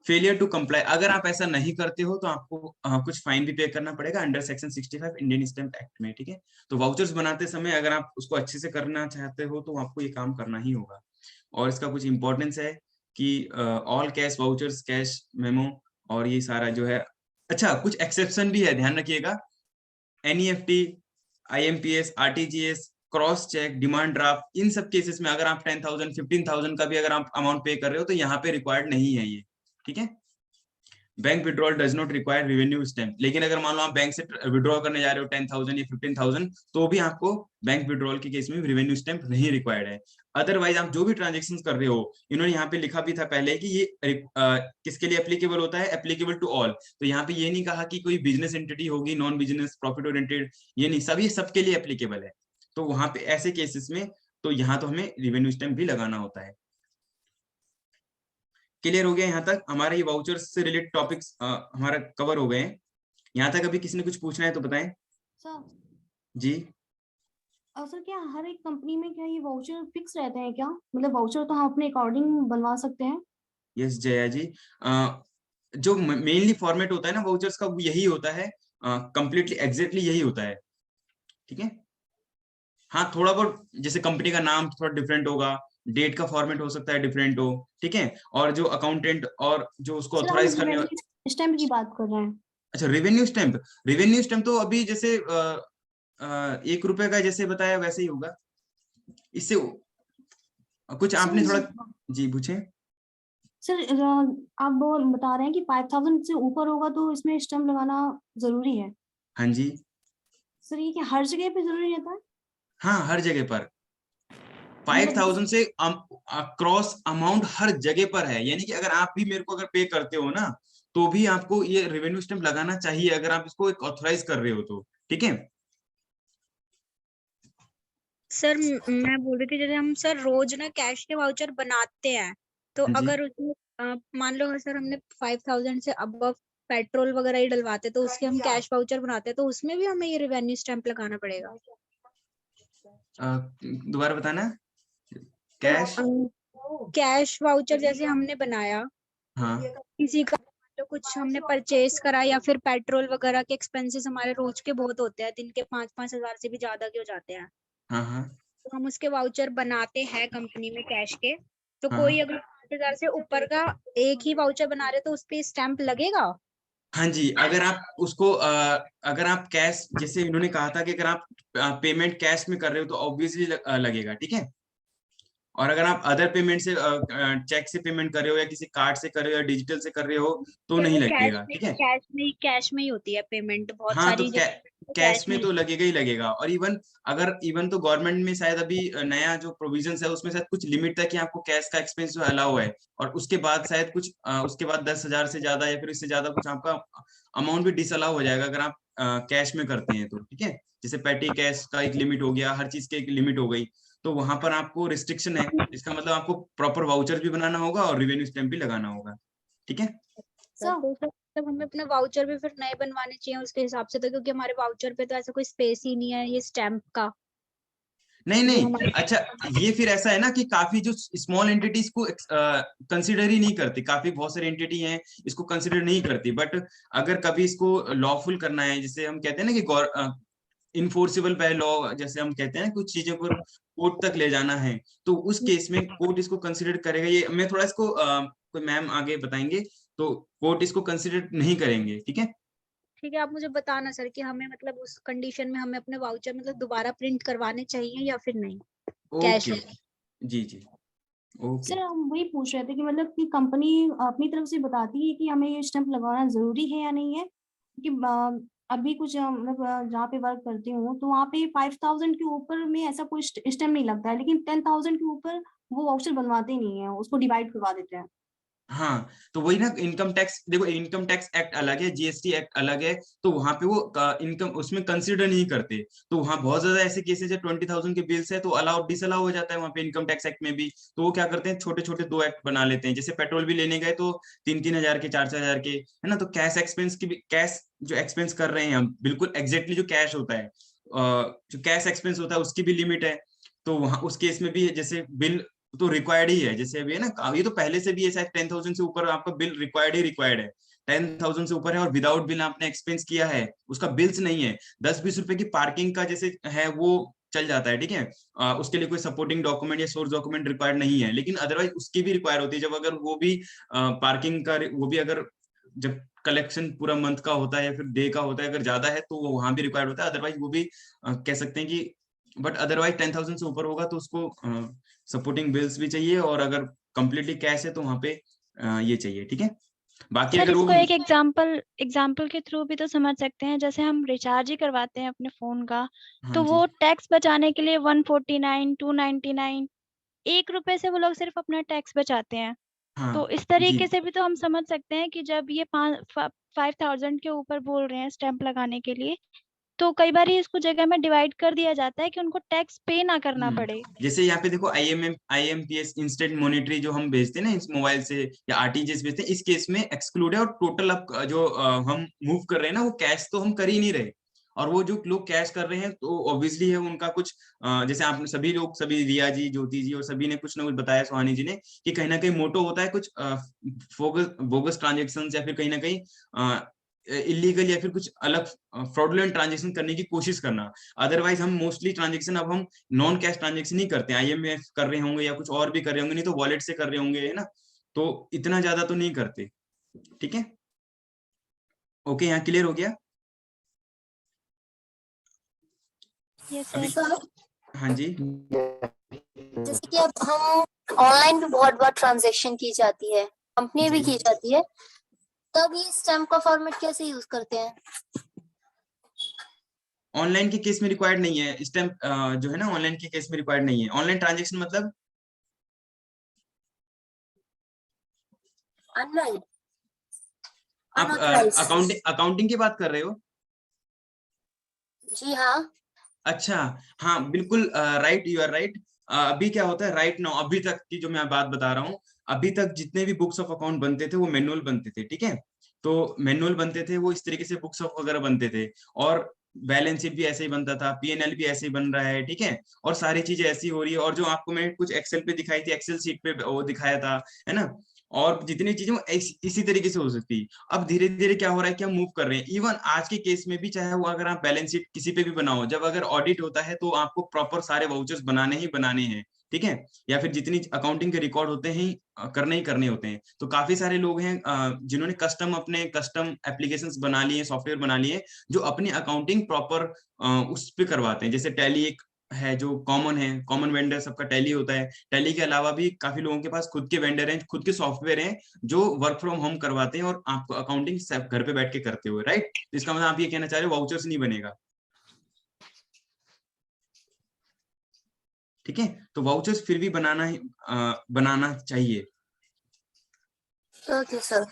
D: फेलियर टू कंप्लाई, अगर आप ऐसा नहीं करते हो तो आपको कुछ फाइन भी पे करना पड़ेगा under section 65 Indian stamp act में, ठीक है। तो वाउचर्स बनाते समय अगर आप उसको अच्छे से करना चाहते हो तो आपको ये काम करना ही होगा। और इसका कुछ इंपॉर्टेंस है कि all cash vouchers, cash memo और ये सारा जो है, अच्छा कुछ एक्सेप्शन भी है, ध्यान रखिएगा। NEFT, IMPS, RTGS, cross cheque, demand draft, इन सब केसेस में अगर आप 10,000 15,000 का भी अगर आप अमाउंट पे कर रहे हो तो यहाँ पे रिक्वायर्ड नहीं है ये, ठीक है। Bank withdrawal does not require revenue stamp, लेकिन अगर मान लो आप बैंक से विड्रॉ करने जा रहे हो 10,000 या 15,000 तो भी आपको बैंक विड्रॉल के केस में रेवेन्यू स्टैम्प नहीं रिक्वायर्ड है। अदरवाइज आप जो भी ट्रांजेक्शन कर रहे हो, इन्होंने यहाँ पे लिखा भी था पहले कि ये किसके लिए एप्लीकेबल होता है, एप्लीकेबल टू ऑल। तो यहाँ पे ये नहीं कहा कि कोई बिजनेस एंटिटी होगी, नॉन बिजनेस, प्रॉफिट ओरिएंटेड, ये नहीं, सभी सबके लिए एप्लीकेबल है। तो वहां पे ऐसे केसेस में तो यहाँ तो हमें रेवेन्यू स्टैम्प भी लगाना होता है। क्लियर हो गया यहाँ तक? हमारे ये वाउचर्स से रिलेटेड टॉपिक्स हमारा कवर हो गए हैं। यहाँ तक अभी किसी ने कुछ पूछना है तो बताएं।
H: सर
D: जी
H: सर क्या हर एक कंपनी में क्या ये वाउचर फिक्स रहते हैं क्या? मतलब वाउचर तो हम अपने अकॉर्डिंग बनवा सकते हैं?
D: यस जया जी, जो मेनली फॉर्मेट होता है ना वाउचर्स का, वो यही होता है, कंप्लीटली एग्जैक्टली यही होता है, ठीक है। हाँ थोड़ा बहुत जैसे कंपनी का नाम थोड़ा डिफरेंट होगा, डेट का फॉर्मेट हो सकता है डिफरेंट हो, ठीक है। और जो अकाउंटेंट और जो उसको ऑथराइज करने,
H: स्टैम्प की बात कर रहे हैं।
D: अच्छा रेवेन्यू स्टैम्प तो अभी जैसे 1 रुपए का जैसे बताया वैसे ही होगा। इससे कुछ आपने थोड़ा, जी पूछे
H: सर। आप बता रहे हैं कि 5,000 से ऊपर होगा तो इसमें स्टैम्प लगाना जरूरी है?
D: हाँ जी
H: सर ये क्या हर जगह पे जरूरी रहता है?
D: हाँ हर जगह पर 5,000 से क्रॉस अमाउंट हर जगह पर है, यानी कि अगर आप भी मेरे को अगर पे करते हो ना तो भी आपको ये रेवेन्यू स्टैम्प लगाना चाहिए, अगर आप इसको एक ऑथराइज कर रहे हो तो, ठीक है।
C: सर मैं बोल रही थी जैसे हम सर रोज ना कैश के वाउचर बनाते हैं, तो अगर उसमें मान लो सर हमने 5,000 से अबव पेट्रोल वगैरह ही डलवाते तो उसके हम कैश वाउचर बनाते हैं, तो उसमें भी हमें ये रेवेन्यू स्टैम्प लगाना पड़ेगा?
D: दोबारा बताना।
C: कैश वाउचर जैसे हमने बनाया,
D: हाँ
C: किसी का तो कुछ हमने परचेज करा या फिर पेट्रोल वगैरह के एक्सपेंसेस हमारे रोज के बहुत होते हैं, दिन के 5-5 हजार से भी ज्यादा के हो जाते हैं।
D: हाँ
C: तो हम उसके वाउचर बनाते हैं कंपनी में कैश के, तो
D: हाँ,
C: कोई अगर 5,000 से ऊपर का एक ही वाउचर बना रहे तो उस पे स्टैंप लगेगा?
D: हाँ जी, अगर आप उसको अगर आप कैश, जैसे इन्होंने कहा था कि अगर आप पेमेंट कैश में कर रहे हो तो ऑब्वियसली लगेगा, ठीक है। और अगर आप अदर पेमेंट से चेक से पेमेंट कर रहे हो या किसी कार्ड से कर रहे हो या डिजिटल से कर रहे हो तो नहीं लगेगा, ठीक है।
C: कैश में ही होती है पेमेंट बहुत
D: हाँ
C: सारी
D: तो कैश में तो लगेगा ही लगेगा। और इवन तो गवर्नमेंट में शायद अभी नया जो प्रोविजन है उसमें शायद कुछ लिमिट तक कि आपको कैश का एक्सपेंस जो अलाउ है, और उसके बाद शायद कुछ उसके बाद 10,000 से ज्यादा या फिर इससे ज्यादा कुछ आपका अमाउंट भी डिसअलाउ हो जाएगा अगर आप कैश में करते हैं तो, ठीक है। जैसे पेटी कैश का एक लिमिट हो गया, हर चीज की एक लिमिट हो गई, तो वहां पर आपको रिस्ट्रिक्शन है। इसका मतलब आपको प्रॉपर वाउचर भी बनाना होगा और रेवेन्यू स्टैम्प भी लगाना होगा, ठीक है।
C: तो हमें अपने वाउचर भी फिर नए बनवाने चाहिए उसके हिसाब से, तो क्योंकि हमारे वाउचर पे तो ऐसा कोई स्पेस ही नहीं है ये स्टैम्प का।
D: नहीं अच्छा, ये फिर ऐसा है ना कि काफी जो स्मॉल एंटिटीज को कंसिडर ही नहीं करती, काफी बहुत सारी एंटिटी हैं इसको कंसिडर नहीं करती, बट अगर कभी इसको लॉफुल करना है, जैसे हम कहते हैं ना कि इनफोर्सेबल बाय लॉ, जैसे हम कहते हैं कुछ चीजों को कोर्ट तक ले जाना है, तो उस केस में कोर्ट इसको कंसिडर करेगा। ये मैं थोड़ा इसको कोई मैम आगे बताएंगे, तो कोर्ट इसको कंसिडर नहीं करेंगे। ठीक है,
C: ठीक है, आप मुझे बताना सर कि हमें मतलब उस कंडीशन में हमें अपने वाउचर मतलब दोबारा प्रिंट करवाने चाहिए या फिर नहीं, कैश
D: ओके,
C: है।
D: जी जी, ओके।
H: सर हम वही पूछ रहे थे कि मतलब कि कंपनी अपनी तरफ से बताती है कि हमें ये स्टैंप लगाना जरूरी है या नहीं है, क्योंकि अभी कुछ मतलब जहाँ पे वर्क करती हूँ तो वहाँ पे 5000 के ऊपर में ऐसा कोई स्टैंप नहीं लगता है, लेकिन 10,000 के ऊपर वो वाउचर बनवाते ही नहीं है, उसको डिवाइड करवा देते हैं।
D: हाँ, तो वही ना, इनकम टैक्स देखो, इनकम टैक्स एक्ट अलग है, जीएसटी एक्ट अलग है, तो वहां पे वो इनकम उसमें कंसीडर नहीं करते। तो वहां बहुत ज्यादा ऐसे केसेस है, 20,000 के बिल्स है तो अलाउ डिसअलाउ हो जाता है वहां पे इनकम टैक्स एक्ट में भी। तो वो क्या करते हैं, छोटे छोटे 2 एक्ट बना लेते हैं। जैसे पेट्रोल भी लेने गए तो 3,000 के, 4,000 के, है ना। तो कैश एक्सपेंस की भी, कैश जो एक्सपेंस कर रहे हैं हम, बिल्कुल एग्जैक्टली जो कैश होता है, जो कैश एक्सपेंस होता है उसकी भी लिमिट है। तो वहां उस केस में भी जैसे बिल तो रिक्वायर्ड ही है, जैसे अभी है ना, ये तो पहले से भी ऐसा 10,000 से ऊपर आपका बिल रिक्वायर्ड ही रिक्वायर्ड है। 10,000 से ऊपर है और विदाउट बिल आपने एक्सपेंस किया है, उसका बिल्स नहीं है, 10-20 रुपए की पार्किंग का जैसे है वो चल जाता है। ठीक है, उसके लिए कोई सपोर्टिंग डॉक्यूमेंट या सोर्स डॉक्यूमेंट रिक्वायर्ड नहीं है, लेकिन अदरवाइज उसकी भी रिक्वायर होती है। जब अगर वो भी पार्किंग का वो भी अगर जब कलेक्शन पूरा मंथ का होता है या फिर डे का होता है, अगर ज्यादा है तो वो वहां भी रिक्वायर्ड होता है। अदरवाइज वो भी कह सकते हैं कि, बट अदरवाइज 10,000 से ऊपर होगा तो उसको सपोर्टिंग बिल्स भी चाहिए, और अगर कंप्लीटली कैश है तो वहां पे ये चाहिए। ठीक है, बाकी
J: सर
D: अगर वो,
J: इसको एक एग्जाम्पल के थ्रू भी तो समझ सकते हैं। जैसे हम रिचार्ज ही करवाते हैं अपने फोन का,
D: हाँ
J: तो
D: जी,
J: वो टैक्स बचाने के लिए 149, 299, 1 रुपए से वो लोग सिर्फ अपना टैक्स बचाते हैं।
D: हाँ
J: तो इस
D: जी,
J: तरीके से भी तो हम समझ सकते हैं कि जब ये 5,000 के ऊपर बोल रहे हैं स्टैंप लगाने के लिए, तो कई बार इसको जगह में डिवाइड कर दिया जाता है कि उनको टैक्स पे ना करना पड़े।
D: जैसे यहाँ पे देखो, IMPS इंस्टेंट मॉनिटरी जो हम भेजते हैं ना इस मोबाइल से, या RTGS भेजते हैं, इस केस में एक्सक्लूड है। और टोटल अब जो हम मूव कर रहे हैं ना, वो कैश तो हम कर ही नहीं रहे। और वो जो लोग कैश कर रहे हैं तो ऑब्वियसली है उनका कुछ जैसे आपने सभी लोग, सभी रिया जी, ज्योति जी और सभी ने कुछ ना कुछ बताया, सुहानी जी ने, कि कहीं ना कहीं मोटो होता है कुछ बोगस ट्रांजेक्शन, या फिर कहीं ना कहीं इलीगल या फिर कुछ अलग फ्रॉडुलेंट ट्रांजेक्शन करने की कोशिश करना। अदरवाइज हम मोस्टली ट्रांजेक्शन अब हम नॉन कैश ट्रांजेक्शन ही करते हैं, IMF कर रहे होंगे या कुछ और भी कर रहे होंगे, नहीं तो वॉलेट से कर रहे होंगे, है ना। तो इतना ज्यादा तो नहीं करते। ठीक है, ओके, यहाँ क्लियर हो गया
J: यस
D: अभी?
J: सर।
D: हाँ जी,
E: जैसे कि अब हम ऑनलाइन भी बहुत बार ट्रांजैक्शन की जाती है, कंपनी भी की जाती है, तब ये स्टैम्प का फॉर्मेट कैसे यूज करते हैं?
D: ऑनलाइन के केस में रिक्वायर्ड नहीं है स्टैम्प, जो है ना, ऑनलाइन के केस में रिक्वायर्ड नहीं है। ऑनलाइन ट्रांजेक्शन मतलब
E: अनवैलिड,
D: आप
E: अनऑथराइज्ड।
D: अकाउंटिंग की बात कर रहे हो?
E: जी हाँ।
D: अच्छा, हाँ बिल्कुल, राइट, यू आर राइट। अभी क्या होता है, राइट नाउ, अभी तक की जो मैं बात बता रहा हूँ, अभी तक जितने भी बुक्स ऑफ अकाउंट बनते थे वो मैनुअल बनते थे। ठीक है, तो मैनुअल बनते थे, वो इस तरीके से बुक्स ऑफ वगैरह बनते थे, और बैलेंस शीट भी ऐसे ही बनता था, PNL भी ऐसे ही बन रहा है। ठीक है, और सारी चीजें ऐसी हो रही है, और जो आपको मैंने कुछ एक्सेल पे दिखाई थी, एक्सेल शीट पे वो दिखाया था, है ना। और जितनी चीजें वो इसी तरीके से हो सकती है। अब धीरे धीरे क्या हो रहा है कि हम मूव कर रहे हैं। इवन आज के केस में भी, चाहे वो अगर आप बैलेंस शीट किसी पे भी बनाओ, जब अगर ऑडिट होता है तो आपको प्रॉपर सारे वाउचर्स बनाने ही बनाने हैं। ठीक है, या फिर जितनी अकाउंटिंग के रिकॉर्ड होते हैं करने ही करने होते हैं। तो काफी सारे लोग हैं जिन्होंने अपने कस्टम एप्लीकेशंस बना लिए, सॉफ्टवेयर बना लिए, जो अपनी अकाउंटिंग प्रॉपर उस पे करवाते हैं। जैसे टैली एक है जो कॉमन वेंडर सबका टैली होता है। टैली के अलावा भी काफी लोगों के पास खुद के वेंडर हैं, खुद के सॉफ्टवेयर हैं, जो वर्क फ्रॉम होम करवाते हैं और आपको अकाउंटिंग घर पे बैठ के करते हुए, राइट। इसका मतलब आप ये कहना चाह रहे हो वाउचर्स नहीं बनेगा? ठीक है, तो वाउचर्स फिर भी बनाना चाहिए।
E: Okay sir.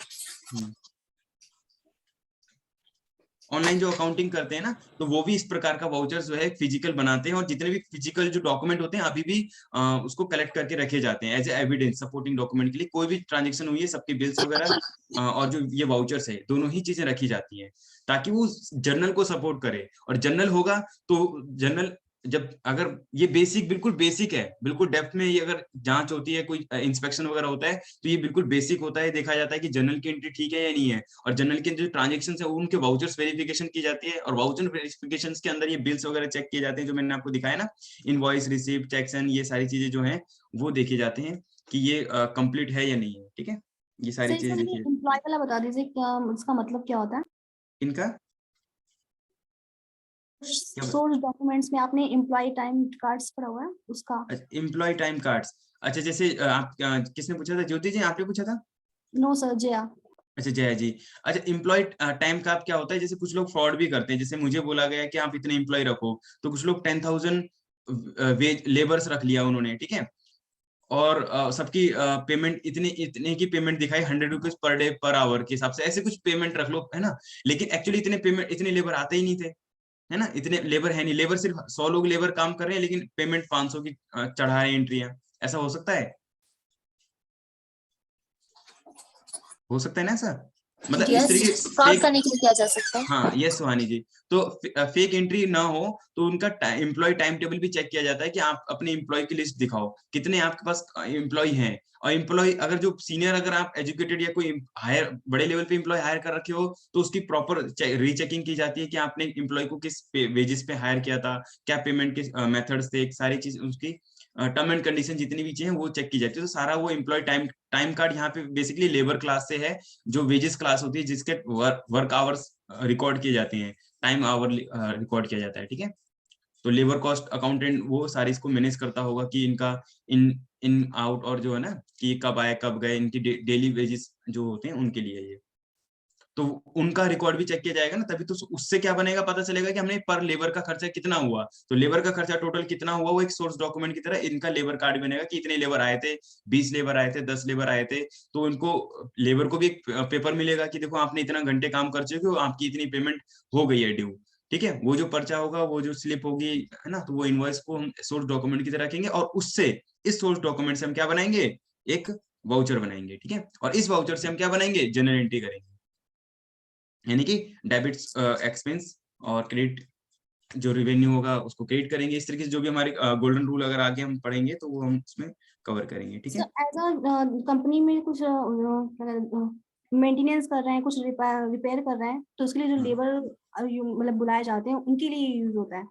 D: ऑनलाइन जो अकाउंटिंग करते हैं ना, तो वो भी इस प्रकार का वाउचर जो है फिजिकल बनाते हैं, और जितने भी फिजिकल जो डॉक्यूमेंट होते हैं अभी भी उसको कलेक्ट करके रखे जाते हैं as a evidence, supporting document के लिए। कोई भी ट्रांजेक्शन हुई है, सबके बिल्स वगैरह और जो ये वाउचर्स है, दोनों ही चीजें रखी जाती हैं, ताकि वो जर्नल को सपोर्ट करे। और जर्नल होगा तो जर्नल जब अगर ये बेसिक, बिल्कुल बेसिक है, बिल्कुल डेप्थ में ये अगर जांच होती है, कोई इंस्पेक्शन वगैरह होता है, तो ये बिल्कुल बेसिक होता है। देखा जाता है कि जर्नल की एंट्री ठीक है या नहीं है, और जर्नल के जो ट्रांजेक्शन है उनके वाउचर्स वेरिफिकेशन की जाती है, और वाउचर वेरिफिकेशन के अंदर ये बिल्स वगैरह चेक किए जाते हैं, जो मैंने आपको दिखाया ना, इनवॉइस, रिसिप्ट, चेक्स एंड ये सारी चीजें जो है वो देखे जाते हैं कि ये कंप्लीट है या नहीं है। ठीक है, ये सारी
H: सर
D: चीजें
H: इसमें
D: देखिए।
H: एम्प्लॉय वाला बता दीजिए, क्या इसका मतलब क्या होता है?
D: इनका
H: सोर्स डॉक्यूमेंट्स में आपने एम्प्लॉय टाइम कार्ड्स पढ़ा हुआ है उसका?
D: एम्प्लॉय टाइम कार्ड्स, अच्छा जैसे आप किसने पूछा था? ज्योति जी आपने पूछा था?
H: No sir, Jaya.
D: अच्छा जया जी। अच्छा, एम्प्लॉय टाइम का क्या होता है, जैसे कुछ लोग फ्रॉड भी करते हैं, जैसे मुझे बोला गया कि आप इतने एम्प्लॉय रखो, तो कुछ लोग 10,000 वेज लेबर्स रख लिया उन्होंने, ठीक है, और सबकी पेमेंट इतने इतने की पेमेंट दिखाई, 100 rupees per day per hour के हिसाब से, ऐसे कुछ पेमेंट रख लो, है ना। लेकिन एक्चुअली इतने पेमेंट, इतने लेबर आते ही नहीं थे, है ना, इतने लेबर है नहीं, लेबर सिर्फ 100 लोग लेबर काम कर रहे हैं, लेकिन पेमेंट 500 की चढ़ा रहे हैं एंट्रियां। ऐसा हो सकता है? हो सकता है ना ऐसा, मतलब इस
E: यस,
D: तरीके
E: फ्रॉड
D: फेक,
E: करने के लिए किया जा सकता है।
D: हाँ यस सुहानी जी। तो फेक एंट्री ना हो तो उनका एम्प्लॉय टाइम टेबल भी चेक किया जाता है कि आप अपने एम्प्लॉय की लिस्ट दिखाओ, कितने आपके पास एम्प्लॉय हैं, और एम्प्लॉय अगर जो सीनियर, अगर आप एजुकेटेड या कोई हायर बड़े लेवल पे एम्प्लॉय हायर कर रखे हो, तो उसकी प्रॉपर रीचेकिंग की जाती है कि आपने एम्प्लॉय को किस वेजेस पे हायर किया था, क्या पेमेंट के मेथड्स थे, सारी चीज उसकी टर्म एंड कंडीशन जितनी भी चीजें वो चेक की जाती है। तो सारा वो एम्प्लॉय टाइम टाइम कार्ड यहाँ पे बेसिकली लेबर क्लास से है, जो वेजेस क्लास होती है, जिसके वर्क आवर्स रिकॉर्ड किए जाते हैं, टाइम आवर रिकॉर्ड किया जाता है। ठीक है, तो लेबर कॉस्ट अकाउंटेंट वो सारी इसको मैनेज करता होगा कि इनका इन इन आउट, और जो है ना कि कब आए कब गए, इनकी डेली वेजेस जो होते हैं उनके लिए ये, तो उनका रिकॉर्ड भी चेक किया जाएगा ना, तभी तो उससे क्या बनेगा, पता चलेगा कि हमने पर लेबर का खर्चा कितना हुआ, तो लेबर का खर्चा टोटल कितना हुआ, वो एक सोर्स डॉक्यूमेंट की तरह इनका लेबर कार्ड बनेगा कि इतने लेबर आए थे, 20 लेबर आए थे, 10 लेबर आए थे, तो उनको लेबर को भी एक पेपर मिलेगा कि देखो आपने इतना घंटे काम कर चुके हो, आपकी इतनी पेमेंट हो गई है ड्यू। ठीक है, वो जो पर्चा होगा, वो जो स्लिप होगी, है ना, तो वो इनवॉइस को हम सोर्स डॉक्यूमेंट की तरह रखेंगे, और उससे इस सोर्स डॉक्यूमेंट से हम क्या बनाएंगे, एक वाउचर बनाएंगे। ठीक है, और इस वाउचर से हम क्या बनाएंगे, जनरल एंट्री करेंगे, यानी कि डेबिट्स एक्सपेंस और क्रेडिट, जो रेवेन्यू होगा उसको क्रेडिट करेंगे। इस तरीके से जो भी हमारे गोल्डन रूल अगर आगे हम पढ़ेंगे तो वो हम उसमें कवर करेंगे। ठीक है,
H: एज अ कंपनी में कुछ मेंटेनेंस कर रहे हैं, कुछ रिपेयर कर रहे हैं, तो उसके लिए जो लेबर मतलब बुलाए जाते हैं, उनके लिए यूज होता है।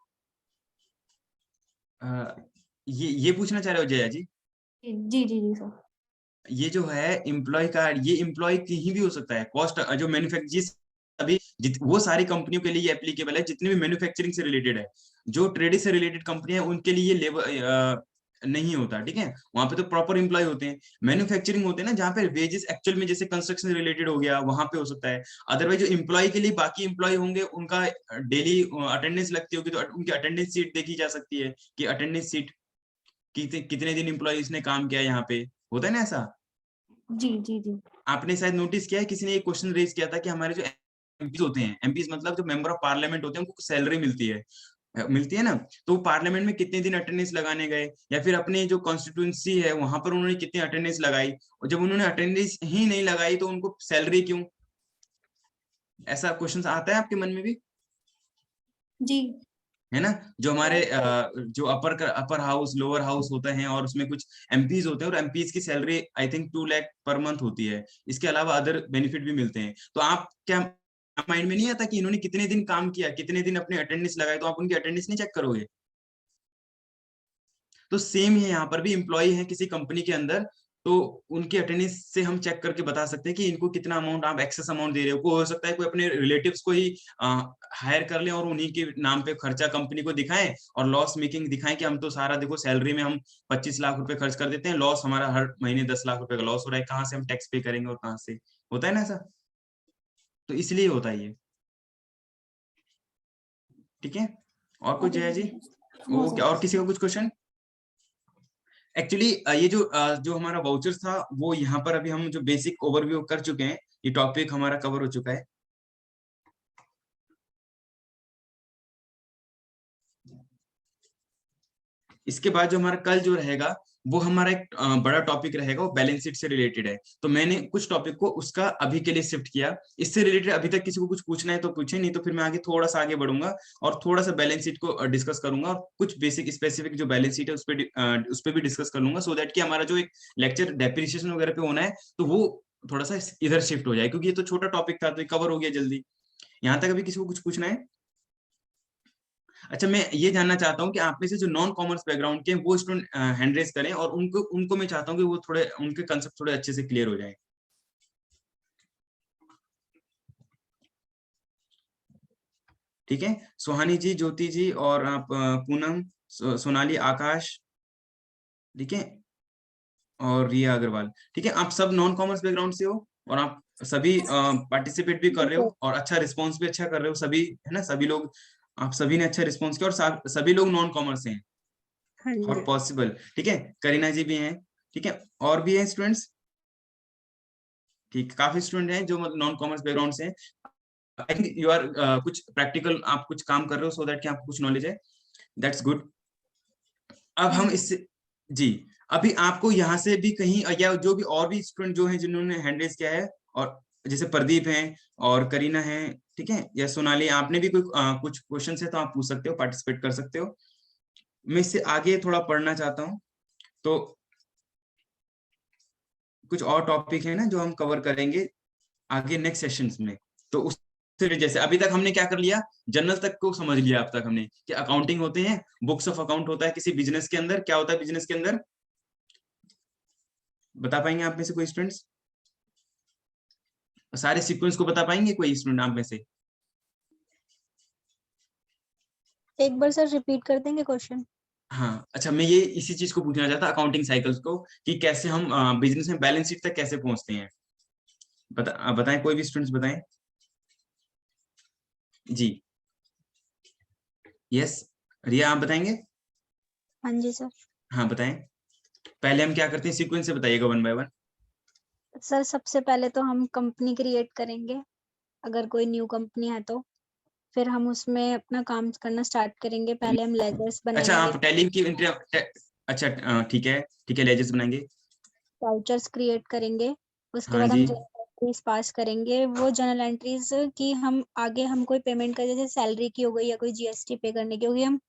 D: ये पूछना चाह रहे हो जया जी?
H: जी जी जी सर।
D: ये जो है एम्प्लॉय कार्ड, ये एम्प्लॉय कहीं भी हो सकता है, कॉस्ट जो मैन्युफैक्चर अभी वो सारी कंपनियों के लिए ये एप्लीकेबल है, जितनी भी मैन्युफैक्चरिंग से रिलेटेड है। जो ट्रेड से रिलेटेड कंपनी है उनके लिए लेबर नहीं होता। ठीक है, वहां पे तो प्रॉपर एम्प्लॉय होते हैं। मैन्युफैक्चरिंग होते हैं ना, जहाँ पे वेजेस एक्चुअल में, जैसे कंस्ट्रक्शन रिलेटेड हो गया, वहां पे हो सकता है। अदरवाइज जो एम्प्लॉय के लिए बाकी एम्प्लॉय होंगे, उनका डेली अटेंडेंस लगती होगी, तो उनकी अटेंडेंस सीट देखी जा सकती है कि अटेंडेंस सीट कितने दिन एम्प्लॉयज ने काम किया, यहाँ पे होता है ना ऐसा।
H: जी जी जी।
D: आपने शायद नोटिस किया है, किसी ने एक क्वेश्चन रेज किया था कि हमारे जो एमपीज होते हैं, एमपीज मतलब जो मेंबर ऑफ पार्लियामेंट होते हैं, उनको सैलरी मिलती है ना, तो पार्लियामेंट में कितने दिन अटेंडेंस लगाने गए, या फिर अपनी जो कॉन्स्टिट्यूंसी है वहां पर उन्होंने कितनी अटेंडेंस लगाई, और जब उन्होंने अटेंडेंस ही नहीं लगाई तो उनको सैलरी क्यों? ऐसा क्वेश्चन आता है आपके मन में भी,
H: जी।
D: है ना? जो हमारे जो अपर हाउस, लोअर हाउस होता है, और उसमें कुछ एमपीज होते हैं, और एमपीज की salary I think 2 lakh per month होती है। इसके अलावा अदर बेनिफिट भी मिलते हैं। तो आप क्या माइंड में नहीं आता कि इन्होंने कितने दिन काम किया, कितने दिन अपने अटेंडेंस लगाए, तो आप उनकी अटेंडेंस नहीं चेक करोगे? तो सेम है, यहाँ पर भी एम्प्लॉय है किसी कंपनी के अंदर, तो उनकी अटेंडेंस से हम चेक करके बता सकते हैं कि इनको कितना अमाउंट आप एक्सेस अमाउंट दे रहे हो। हो सकता है कोई अपने रिलेटिव्स को ही हायर कर ले और उन्हीं के नाम पे खर्चा कंपनी को दिखाएं, और लॉस मेकिंग दिखाएं कि हम तो सारा देखो सैलरी में हम 25 लाख रुपए खर्च कर देते हैं, लॉस हमारा हर महीने 10 लाख रुपए का लॉस हो रहा है, कहाँ से हम टैक्स पे करेंगे, और कहाँ से, होता है ना ऐसा, तो इसलिए होता है ये। ठीक है, और कुछ जया जी? ओके, और किसी का कुछ क्वेश्चन? एक्चुअली ये जो हमारा वाउचर्स था, वो यहाँ पर अभी हम जो बेसिक ओवरव्यू कर चुके हैं, ये टॉपिक हमारा कवर हो चुका है। इसके बाद जो हमारा कल जो रहेगा, वो हमारा एक बड़ा टॉपिक रहेगा, वो बैलेंस शीट से रिलेटेड है। तो मैंने कुछ टॉपिक को उसका अभी के लिए शिफ्ट किया। इससे रिलेटेड अभी तक किसी को कुछ पूछना है तो पूछे, नहीं तो फिर मैं आगे थोड़ा सा आगे बढ़ूंगा और थोड़ा सा बैलेंस शीट को डिस्कस करूंगा और कुछ बेसिक स्पेसिफिक जो बैलेंस शीट है उस पर भी डिस्कस कर लूंगा, सो दैट कि हमारा जो एक लेक्चर डेप्रिसिएशन वगैरह पे होना है तो वो थोड़ा सा इधर शिफ्ट हो जाए, क्योंकि ये तो छोटा टॉपिक था तो कवर हो गया जल्दी। यहाँ तक अभी किसी को कुछ पूछना है? अच्छा, मैं ये जानना चाहता हूँ कि आप में से जो नॉन कॉमर्स बैकग्राउंड के वो स्टूडेंट हैंड रेज करें, और उनको मैं चाहता हूँ कि वो थोड़े उनके कंसेप्ट थोड़े अच्छे से क्लियर हो जाए। ठीक है, सुहानी जी, ज्योति जी, और आप पूनम, सोनाली, आकाश, ठीक है, और रिया अग्रवाल। ठीक है, आप सब नॉन कॉमर्स बैकग्राउंड से हो और आप सभी पार्टिसिपेट भी कर रहे हो और अच्छा रिस्पॉन्स भी अच्छा कर रहे हो सभी, है ना? सभी लोग, आप सभी ने अच्छा रिस्पॉन्स किया और सभी लोग नॉन कॉमर्स हैं और पॉसिबल। ठीक है, करीना जी भी हैं, ठीक है, और भी हैं स्टूडेंट्स, ठीक, काफी स्टूडेंट हैं जो नॉन कॉमर्स बैकग्राउंड से हैं। आई थिंक यू आर कुछ प्रैक्टिकल, आप कुछ काम कर रहे हो सो दैट कि आपको कुछ नॉलेज है, दैट्स गुड। अब हम इससे जी, अभी आपको यहाँ से भी कहीं, या जो भी और भी स्टूडेंट जो हैं जिन्होंने हैंड रेज किया है, और जैसे प्रदीप हैं और करीना है, ठीक है, या सोनाली, आपने भी कोई कुछ क्वेश्चन है तो आप पूछ सकते हो, पार्टिसिपेट कर सकते हो। मैं इससे आगे थोड़ा पढ़ना चाहता हूँ, तो कुछ और टॉपिक है ना जो हम कवर करेंगे आगे नेक्स्ट सेशंस में। तो उस जैसे अभी तक हमने क्या कर लिया, जनरल तक को समझ लिया अब तक हमने कि अकाउंटिंग होते हैं, बुक्स ऑफ अकाउंट होता है किसी बिजनेस के अंदर। क्या होता है बिजनेस के अंदर, बता पाएंगे आप में से कोई स्टूडेंट्स? सारे सीक्वेंस को बता पाएंगे कोई स्टूडेंट आप में से?
C: एक बार सर रिपीट कर देंगे क्वेश्चन?
D: हाँ, अच्छा, मैं ये इसी चीज को पूछना चाहता, अकाउंटिंग साइकिल्स को, कि कैसे हम बिजनेस में बैलेंस शीट तक कैसे पहुंचते हैं। बताएं, कोई भी स्टूडेंट्स बताएं जी। यस, रिया आप बताएंगे?
C: हाँ जी सर।
D: हाँ बताएं, पहले हम क्या करते हैं, सीक्वेंस से बताइएगा वन बाय वन।
C: सर सबसे पहले तो हम कंपनी क्रिएट करेंगे, अगर कोई न्यू कंपनी है तो फिर हम उसमें अपना काम करना स्टार्ट करेंगे। पहले हम लेजर्स बनाएंगे।
D: अच्छा, आप टैली की अच्छा, ठीक है, लेजर्स बनाएंगे,
C: वाउचर्स क्रिएट करेंगे, उसके
D: हाँ
C: बाद
D: जी,
C: हम जर्नल एंट्रीज पास करेंगे। वो जर्नल एंट्रीज की हम आगे हम कोई पेमेंट कर, जैसे सैलरी की हो गई या कोई जीएसटी पे करने की होगी, हम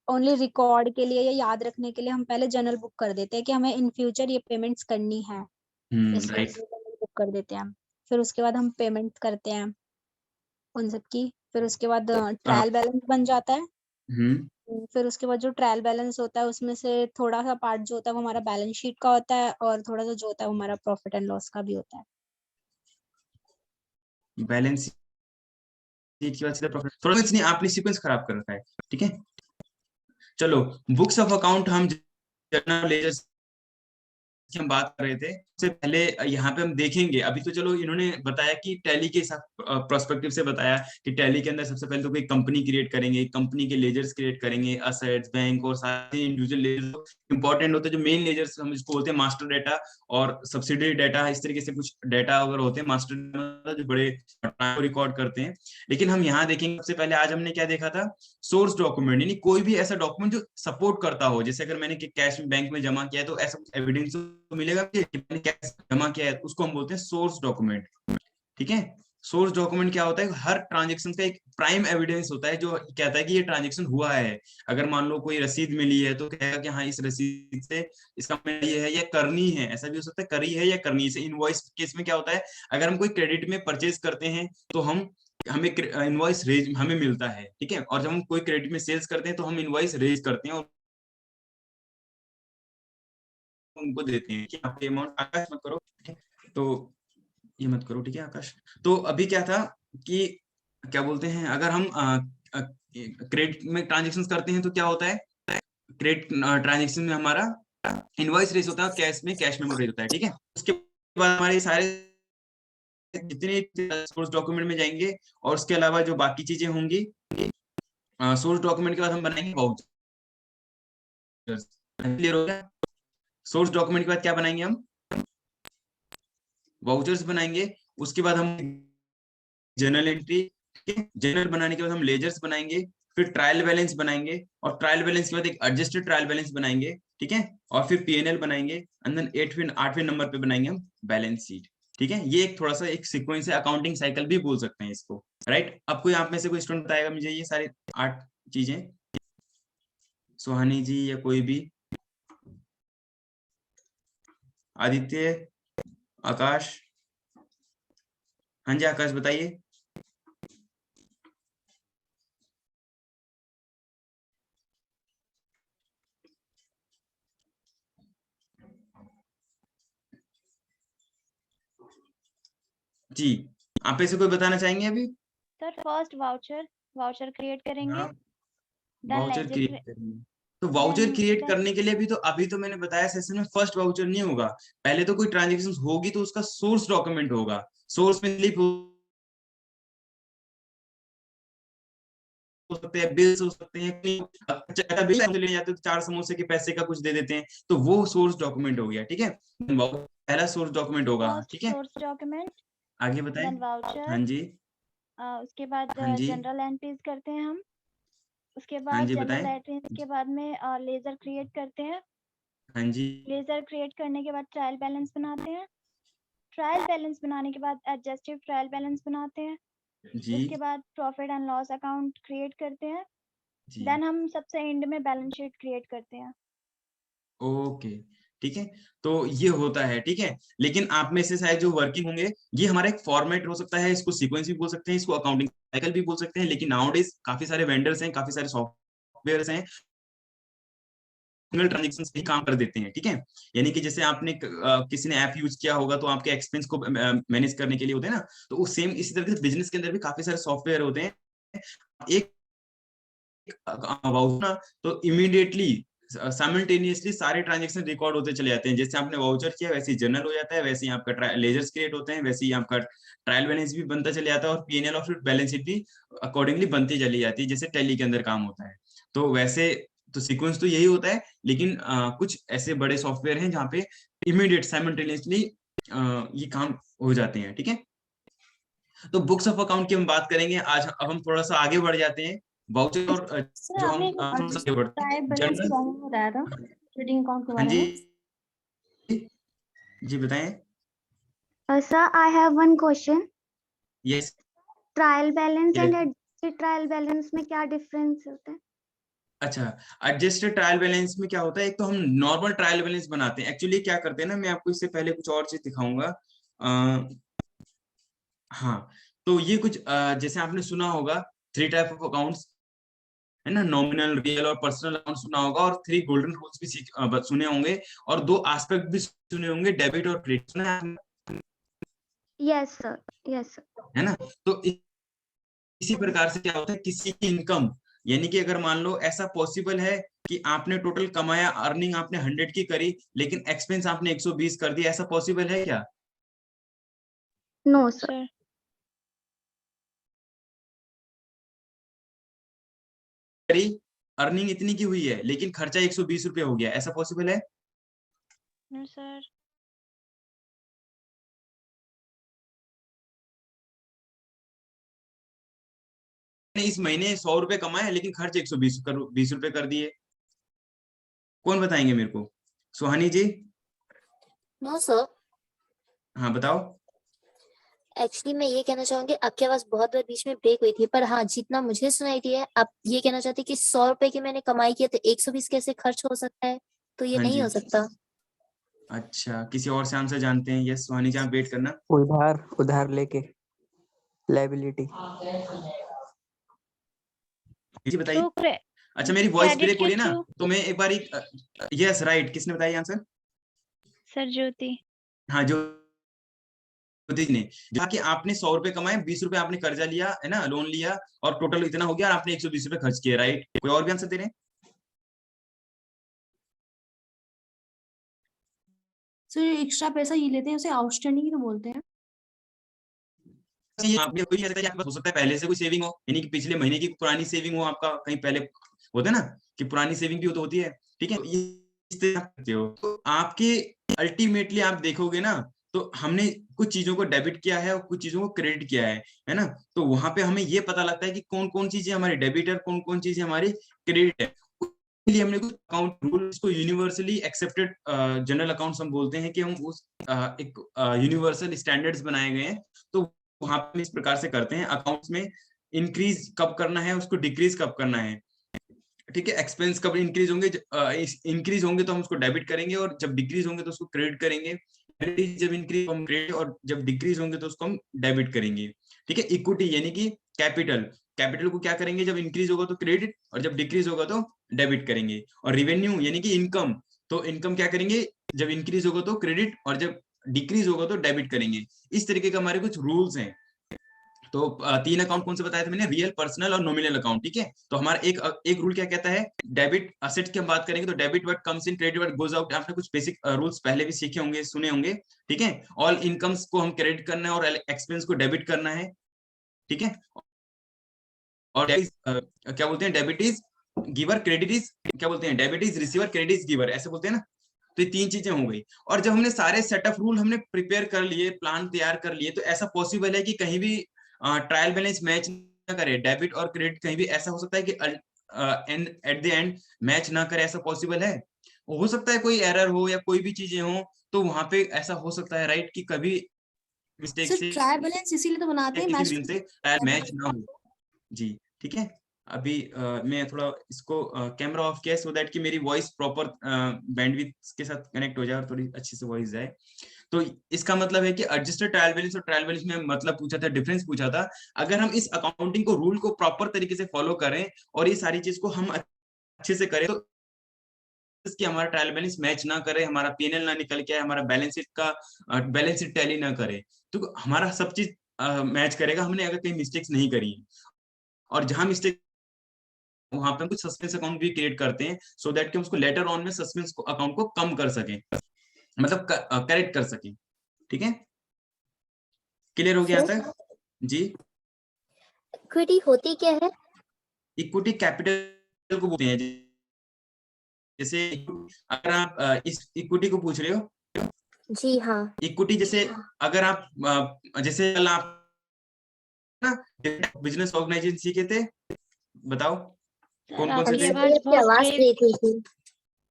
C: ओनली रिकॉर्ड के लिए या याद रखने के लिए हम पहले जर्नल बुक कर देते हैं कि हमें इन फ्यूचर ये पेमेंट्स करनी है, इसलिए
D: राइट,
C: जर्नल बुक कर देते हैं हम। फिर उसके बाद हम पेमेंट करते हैं उन सब की। फिर उसके बाद ट्रायल बैलेंस बन जाता है। फिर उसके बाद जो ट्रायल बैलेंस होता है उसमें से थोड़ा सा पार्ट जो होता है वो हमारा बैलेंस शीट का होता है, और थोड़ा सा जो होता है वो हमारा प्रॉफिट एंड लॉस का भी होता है।
D: बैलेंस शीट की बात सीधा प्रॉफिट, थोड़ा नहीं, आपने सीक्वेंस खराब कर रखा है, ठीक है। चलो, बुक्स ऑफ अकाउंट हम जर्नल लेजर्स की हम बात कर रहे थे, उससे पहले यहाँ पे हम देखेंगे, अभी तो चलो इन्होंने बताया कि टैली के हिसाब प्रोस्पेक्टिव से बताया कि टैली के अंदर सबसे पहले तो कोई कंपनी क्रिएट करेंगे, कंपनी के लेजर्स क्रिएट करेंगे, असेट्स, बैंक और सारे इंडिविजुअल लेजर्स इंपॉर्टेंट होते हैं। जो मेन लेजर्स हम इसको बोलते हैं मास्टर डाटा और सब्सिडरी डाटा, इस तरीके से कुछ डाटा अगर होते हैं, मास्टर जो बड़े रिकॉर्ड करते हैं। लेकिन हम यहाँ देखेंगे, सबसे पहले आज हमने क्या देखा था, सोर्स डॉक्यूमेंट, यानी कोई भी ऐसा डॉक्यूमेंट जो सपोर्ट करता हो। जैसे अगर मैंने कैश बैंक में जमा किया है तो ऐसा एविडेंस तो मिलेगा कि मैंने कैश जमा किया है, उसको हम बोलते हैं सोर्स डॉक्यूमेंट, ठीक है। सोर्स डॉक्यूमेंट क्या होता है, हर ट्रांजेक्शन का एक प्राइम एविडेंस होता है जो कहता है कि ये ट्रांजेक्शन हुआ है। अगर मान लो कोई रसीद मिली है तो कहेगा कि हाँ, इस रसीद से इसका ये है या करनी है, ऐसा भी हो सकता है करी है या करनी है। इनवॉइस केस में क्या होता है, अगर हम कोई क्रेडिट में परचेज करते हैं तो हमें इनवॉइस रेज हमें मिलता है, ठीक है, और जब हम कोई क्रेडिट में सेल्स करते हैं तो हम इनवॉइस रेज करते हैं और उनको देते हैं कि आप ये अमाउंट, आकाश मत करो, ठीक है, तो ये मत करो, ठीक है आकाश। तो अभी क्या था कि क्या बोलते हैं, अगर हम क्रेडिट में ट्रांजेक्शन करते हैं तो क्या होता है, क्रेडिट ट्रांजेक्शन में हमारा इनवॉइस रेज होता है, कैश में कैश मेमो रेज होता है, ठीक है। उसके बाद हमारे सारे जितने सोर्स डॉक्यूमेंट में जाएंगे, और उसके अलावा जो बाकी चीजें होंगी, सोर्स डॉक्यूमेंट के बाद हम बनाएंगे वाउचर्स। क्लियर हो गया? सोर्स डॉक्यूमेंट के बाद क्या बनाएंगे, हम वाउचर्स बनाएंगे। उसके बाद हम जर्नल एंट्री, जर्नल बनाने के बाद हम लेजर्स बनाएंगे, फिर ट्रायल बैलेंस बनाएंगे, और ट्रायल बैलेंस के बाद एक एडजस्टेड ट्रायल बैलेंस बनाएंगे, ठीक ठीक है, और फिर P&L बनाएंगे, एंड देन 8वें नंबर पे बनाएंगे हम बैलेंस शीट। ठीक है, ये एक थोड़ा सा एक सीक्वेंस है, अकाउंटिंग साइकिल भी बोल सकते हैं इसको, राइट। अब कोई आप में से कोई स्टूडेंट बताएगा मुझे ये सारी 8 चीजें, सुहानी जी या कोई भी, आदित्य, आकाश। हाँ जी आकाश बताइए। जी, आप में से कोई बताना चाहेंगे अभी?
J: सर फर्स्ट वाउचर क्रिएट करेंगे,
D: हाँ,
J: देन
D: वाउचर
J: लेजर
D: क्रिएट करेंगे। तो वाउचर क्रिएट करने के लिए अभी तो मैंने बताया सेशन में, फर्स्ट वाउचर नहीं होगा, पहले तो कोई ट्रांजेक्शन होगी तो उसका सोर्स डॉक्यूमेंट होगा, सोर्स में स्लिप हो सकते हैं, बिल्स हो सकते हैं, बिल ले जाते तो 4 समोसे के पैसे का कुछ दे देते हैं, तो वो सोर्स डॉक्यूमेंट हो गया। ठीक है, पहला सोर्स डॉक्यूमेंट होगा। ठीक है,
J: सोर्स डॉक्यूमेंट,
D: आगे बताएं।
J: Then voucher.
D: हाँ जी,
J: उसके बाद
D: हाँ जी,
J: जनरल एंट्रीज करते हैं हम, उसके
D: हाँ
J: बाद
D: जी
J: जनरल
D: बताएं।
J: एंट्रीज के बाद में लेजर क्रिएट करते हैं,
D: हाँ जी,
J: लेजर क्रिएट करने के बाद ट्रायल बैलेंस बनाते हैं, ट्रायल बैलेंस बनाने के बाद एडजस्टिव ट्रायल बैलेंस बनाते हैं,
D: जी,
J: उसके बाद profit and loss account create करते हैं,
D: जी,
J: देन हम सबसे एंड में बैलेंस शीट क्रिएट करते हैं।
D: ओके। ठीक है, तो ये होता है। ठीक है, लेकिन आप में से शायद जो वर्किंग होंगे, ये हमारा एक फॉर्मेट हो सकता है, इसको सीक्वेंस भी बोल सकते हैं, इसको अकाउंटिंग साइकिल भी बोल सकते हैं, लेकिन नाउअडेज काफी सारे वेंडर्स हैं, काफी सारे सॉफ्टवेयर्स हैं, सिंगल ट्रांजेक्शन से ही काम कर देते हैं। ठीक है, यानी कि जैसे आपने किसी ने ऐप यूज किया होगा तो आपके एक्सपेंस को मैनेज करने के लिए होते हैं ना, तो वो सेम इसी तरह से बिजनेस के अंदर भी काफी सारे सॉफ्टवेयर होते हैं। एक वाउचर तो इमीडिएटली साइमल्टेनियसली सारे ट्रांजेक्शन रिकॉर्ड होते चले जाते हैं, जैसे आपने वाउचर किया वैसे ही जनरल हो जाता है, वैसे ही आपका लेजर्स क्रिएट होते हैं, वैसे ही आपका ट्रायल बैलेंस भी बनता चले जाता है, और P&L और फिर बैलेंस शीट भी अकॉर्डिंगली बनती चली जाती है, जैसे टैली के अंदर काम होता है। तो वैसे तो सीक्वेंस तो यही होता है, लेकिन कुछ ऐसे बड़े सॉफ्टवेयर हैं जहाँ पे इमीडिएट साइमल्टेनियसली ये काम हो जाते हैं। ठीक है, तो बुक्स ऑफ अकाउंट की हम बात करेंगे आज। अब हम थोड़ा सा आगे बढ़ जाते हैं, वाउचर और जो हम थोड़ा सा आगे बढ़ते हैं जनरल।
H: ट्रेडिंग अकाउंट के
D: हाँ
H: बारे
D: जी,
H: में।
D: जी बताएं।
K: Sir, I have one question.
D: Yes,
K: trial balance and adjusted trial balance में क्या डिफरेंस होता है?
D: अच्छा, एडजस्टेड ट्रायल बैलेंस में क्या होता है, एक तो हम नॉर्मल ट्रायल बैलेंस बनाते हैं। एक्चुअली क्या करते हैं ना, मैं आपको इससे पहले कुछ और चीज दिखाऊंगा। हाँ, तो ये कुछ जैसे आपने सुना होगा 3 टाइप ऑफ अकाउंट्स, है ना, नॉमिनल, रियल और पर्सनल अकाउंट सुना होगा, और 3 गोल्डन रूल्स भी सुने होंगे, और 2 एस्पेक्ट भी सुने होंगे, डेबिट और क्रेडिट, सुना है आपने?
K: Yes sir, yes sir.
D: है ना, तो इसी प्रकार से क्या होता है, किसी की इनकम, यानी कि अगर मान लो ऐसा पॉसिबल है कि आपने टोटल कमाया, अर्निंग आपने 100 की करी, लेकिन एक्सपेंस आपने 120 कर दिया, ऐसा पॉसिबल है क्या?
K: No sir.
D: अर्निंग इतनी की हुई है लेकिन खर्चा 120 रुपये हो गया, ऐसा पॉसिबल है?
J: No sir.
D: इस महीने 100 रुपए कमाए लेकिन खर्च 120 रुपए कर दिए, कौन बताएंगे मेरे को? सुहानी जी।
E: नो सर,
D: हाँ बताओ।
E: एक्चुअली मैं ये कहना चाहूंगी, आपकी आवाज बहुत बार बीच में ब्रेक हुई थी, पर हाँ जितना मुझे सुनाई दिया है, आप ये कहना चाहते कि 100 रुपए की मैंने कमाई की है तो 120 कैसे खर्च हो सकता है? तो ये
D: हाँ
E: नहीं
D: जी,
E: हो सकता।
D: अच्छा, किसी और से आंसर जानते हैं? यस सुहानी जी, आप वेट करना।
F: उधार लेके लायबिलिटी।
D: जी बताइए।
J: तो
D: अच्छा, मेरी वॉइस
J: क्रेडिट
D: ब्रेक हो
J: के
D: रही है ना,
J: थ्रू।
D: तो मैं एक बार यस राइट, किसने बताया आंसर?
J: सर ज्योति।
D: हाँ, जो ने, जहाँ कि आपने 100 रुपए कमाए, 20 रुपए आपने कर्जा लिया, है ना, लोन लिया, और टोटल इतना हो गया, और आपने 120 रुपए खर्च किए, राइट? कोई और भी आंसर दे रहे हैं?
H: सर एक्स्ट्रा पैसा ये लेते हैं, उसे आउटस्टैंडिंग ही तो बोलते हैं।
D: कोई हो सकता है पहले से कोई सेविंग हो, यानी कि पिछले महीने की पुरानी सेविंग हो, आपका कहीं पहले होता है ना कि पुरानी सेविंग भी तो होती है। ठीक है, ये इस तरह करते हो तो आपके अल्टीमेटली आप देखोगे ना, तो हमने कुछ चीजों को डेबिट किया है और कुछ चीजों को क्रेडिट किया है ना, तो वहां पे हमें ये पता लगता है कि कौन कौन चीजें हमारी डेबिट है, कौन कौन चीजें हमारी क्रेडिट है। लिए हमने कुछ अकाउंट रूल्स को यूनिवर्सली एक्सेप्टेड जनरल अकाउंट्स हम बोलते हैं कि हम उस एक यूनिवर्सल स्टैंडर्ड्स बनाए गए हैं, तो वहां पे इस प्रकार से करते हैं। अकाउंट्स में इंक्रीज कब करना है, उसको डिक्रीज कब करना है, ठीक है। एक्सपेंस कब इंक्रीज होंगे, इंक्रीज होंगे तो हम उसको डेबिट करेंगे, और जब डिक्रीज होंगे तो उसको क्रेडिट करेंगे। जब इंक्रीज हम क्रेडिट, और जब डिक्रीज होंगे तो उसको हम डेबिट करेंगे, ठीक है। इक्विटी यानी कि कैपिटल को क्या करेंगे, जब इंक्रीज होगा तो क्रेडिट, और जब डिक्रीज होगा तो डेबिट करेंगे। और रेवेन्यू यानी कि इनकम, तो इनकम क्या करेंगे, जब इंक्रीज होगा तो क्रेडिट, और जब डिक्रीज होगा तो डेबिट करेंगे। इस तरीके के हमारे कुछ रूल्स हैं। तो 3 अकाउंट कौन से बताए थे मैंने, रियल, पर्सनल और नॉमिनल अकाउंट, ठीक है। तो हमारा एक रूल क्या कहता है, डेबिट असेट्स की हम बात करेंगे तो debit what comes in, credit what goes out. आपने कुछ बेसिक रूल्स पहले भी सीखे होंगे, सुने होंगे, ठीक है। ऑल इनकम्स को हम क्रेडिट करना है और एक्सपेंस को डेबिट करना है, ठीक है। और क्या बोलते हैं, debit is giver, credit is, क्या बोलते हैं, debit is receiver, credit is giver, ऐसे बोलते हैं ना। तो ये 3 चीजें हो गई। और जब हमने सारे सेट ऑफ रूल हमने प्रिपेयर कर लिए, प्लान तैयार कर लिए, तो ऐसा पॉसिबल है कि कहीं भी ट्रायल बैलेंस मैच ना करे, डेबिट और क्रेडिट कहीं भी ऐसा हो सकता है कि एट द एंड मैच ना करे, ऐसा पॉसिबल है। हो सकता है कोई एरर हो या कोई भी चीजें हो, तो वहां पे ऐसा हो सकता है, राइट, कि कभी मिस्टेक से
H: ट्रायल बैलेंस इसीलिए तो बनाते हैं,
D: किसी रीजन से मैच ना हो। जी, ठीक है। अभी मैं थोड़ा इसको कैमरा ऑफ किया सो दैट कि मेरी वॉइस प्रॉपर बैंडविड्थ के साथ कनेक्ट हो जाए और थोड़ी अच्छी से वॉइस जाए। तो इसका मतलब है कि एडजस्टेड ट्रायल बैलेंस और ट्रायल बैलेंस में मतलब पूछा था, डिफरेंस पूछा था। अगर हम इस अकाउंटिंग को रूल को प्रॉपर तरीके से फॉलो करें और ये सारी चीज को हम अच्छे से करें, तो कि हमारा ट्रायल बैलेंस मैच ना करे, हमारा पीएनएल ना निकल के आए, हमारा बैलेंस शीट टैली ना करे, तो हमारा सब चीज मैच करेगा, हमने अगर कहीं मिस्टेक्स नहीं करी है। और जहां मिस्टेक, वहां पे हम कुछ सस्पेंस अकाउंट भी क्रिएट करते हैं, सो दैट कि उसको लेटर ऑन में सस्पेंस अकाउंट को कम कर सकें, मतलब करेक्ट कर सकें, ठीक है। क्लियर हो गया यहाँ तक? जी।
E: इक्विटी होती क्या है?
D: इक्विटी कैपिटल को बोलते हैं। जैसे अगर आप इस इक्विटी को पूछ रहे हो,
E: जी हाँ।
D: इक्विटी जैसे अगर आप जैसे कल आप ना बिजनेस ऑर्गेनाइजेशन सीखे थे, बताओ कौन कौन से?
E: आवाज ब्रेक हुई थी।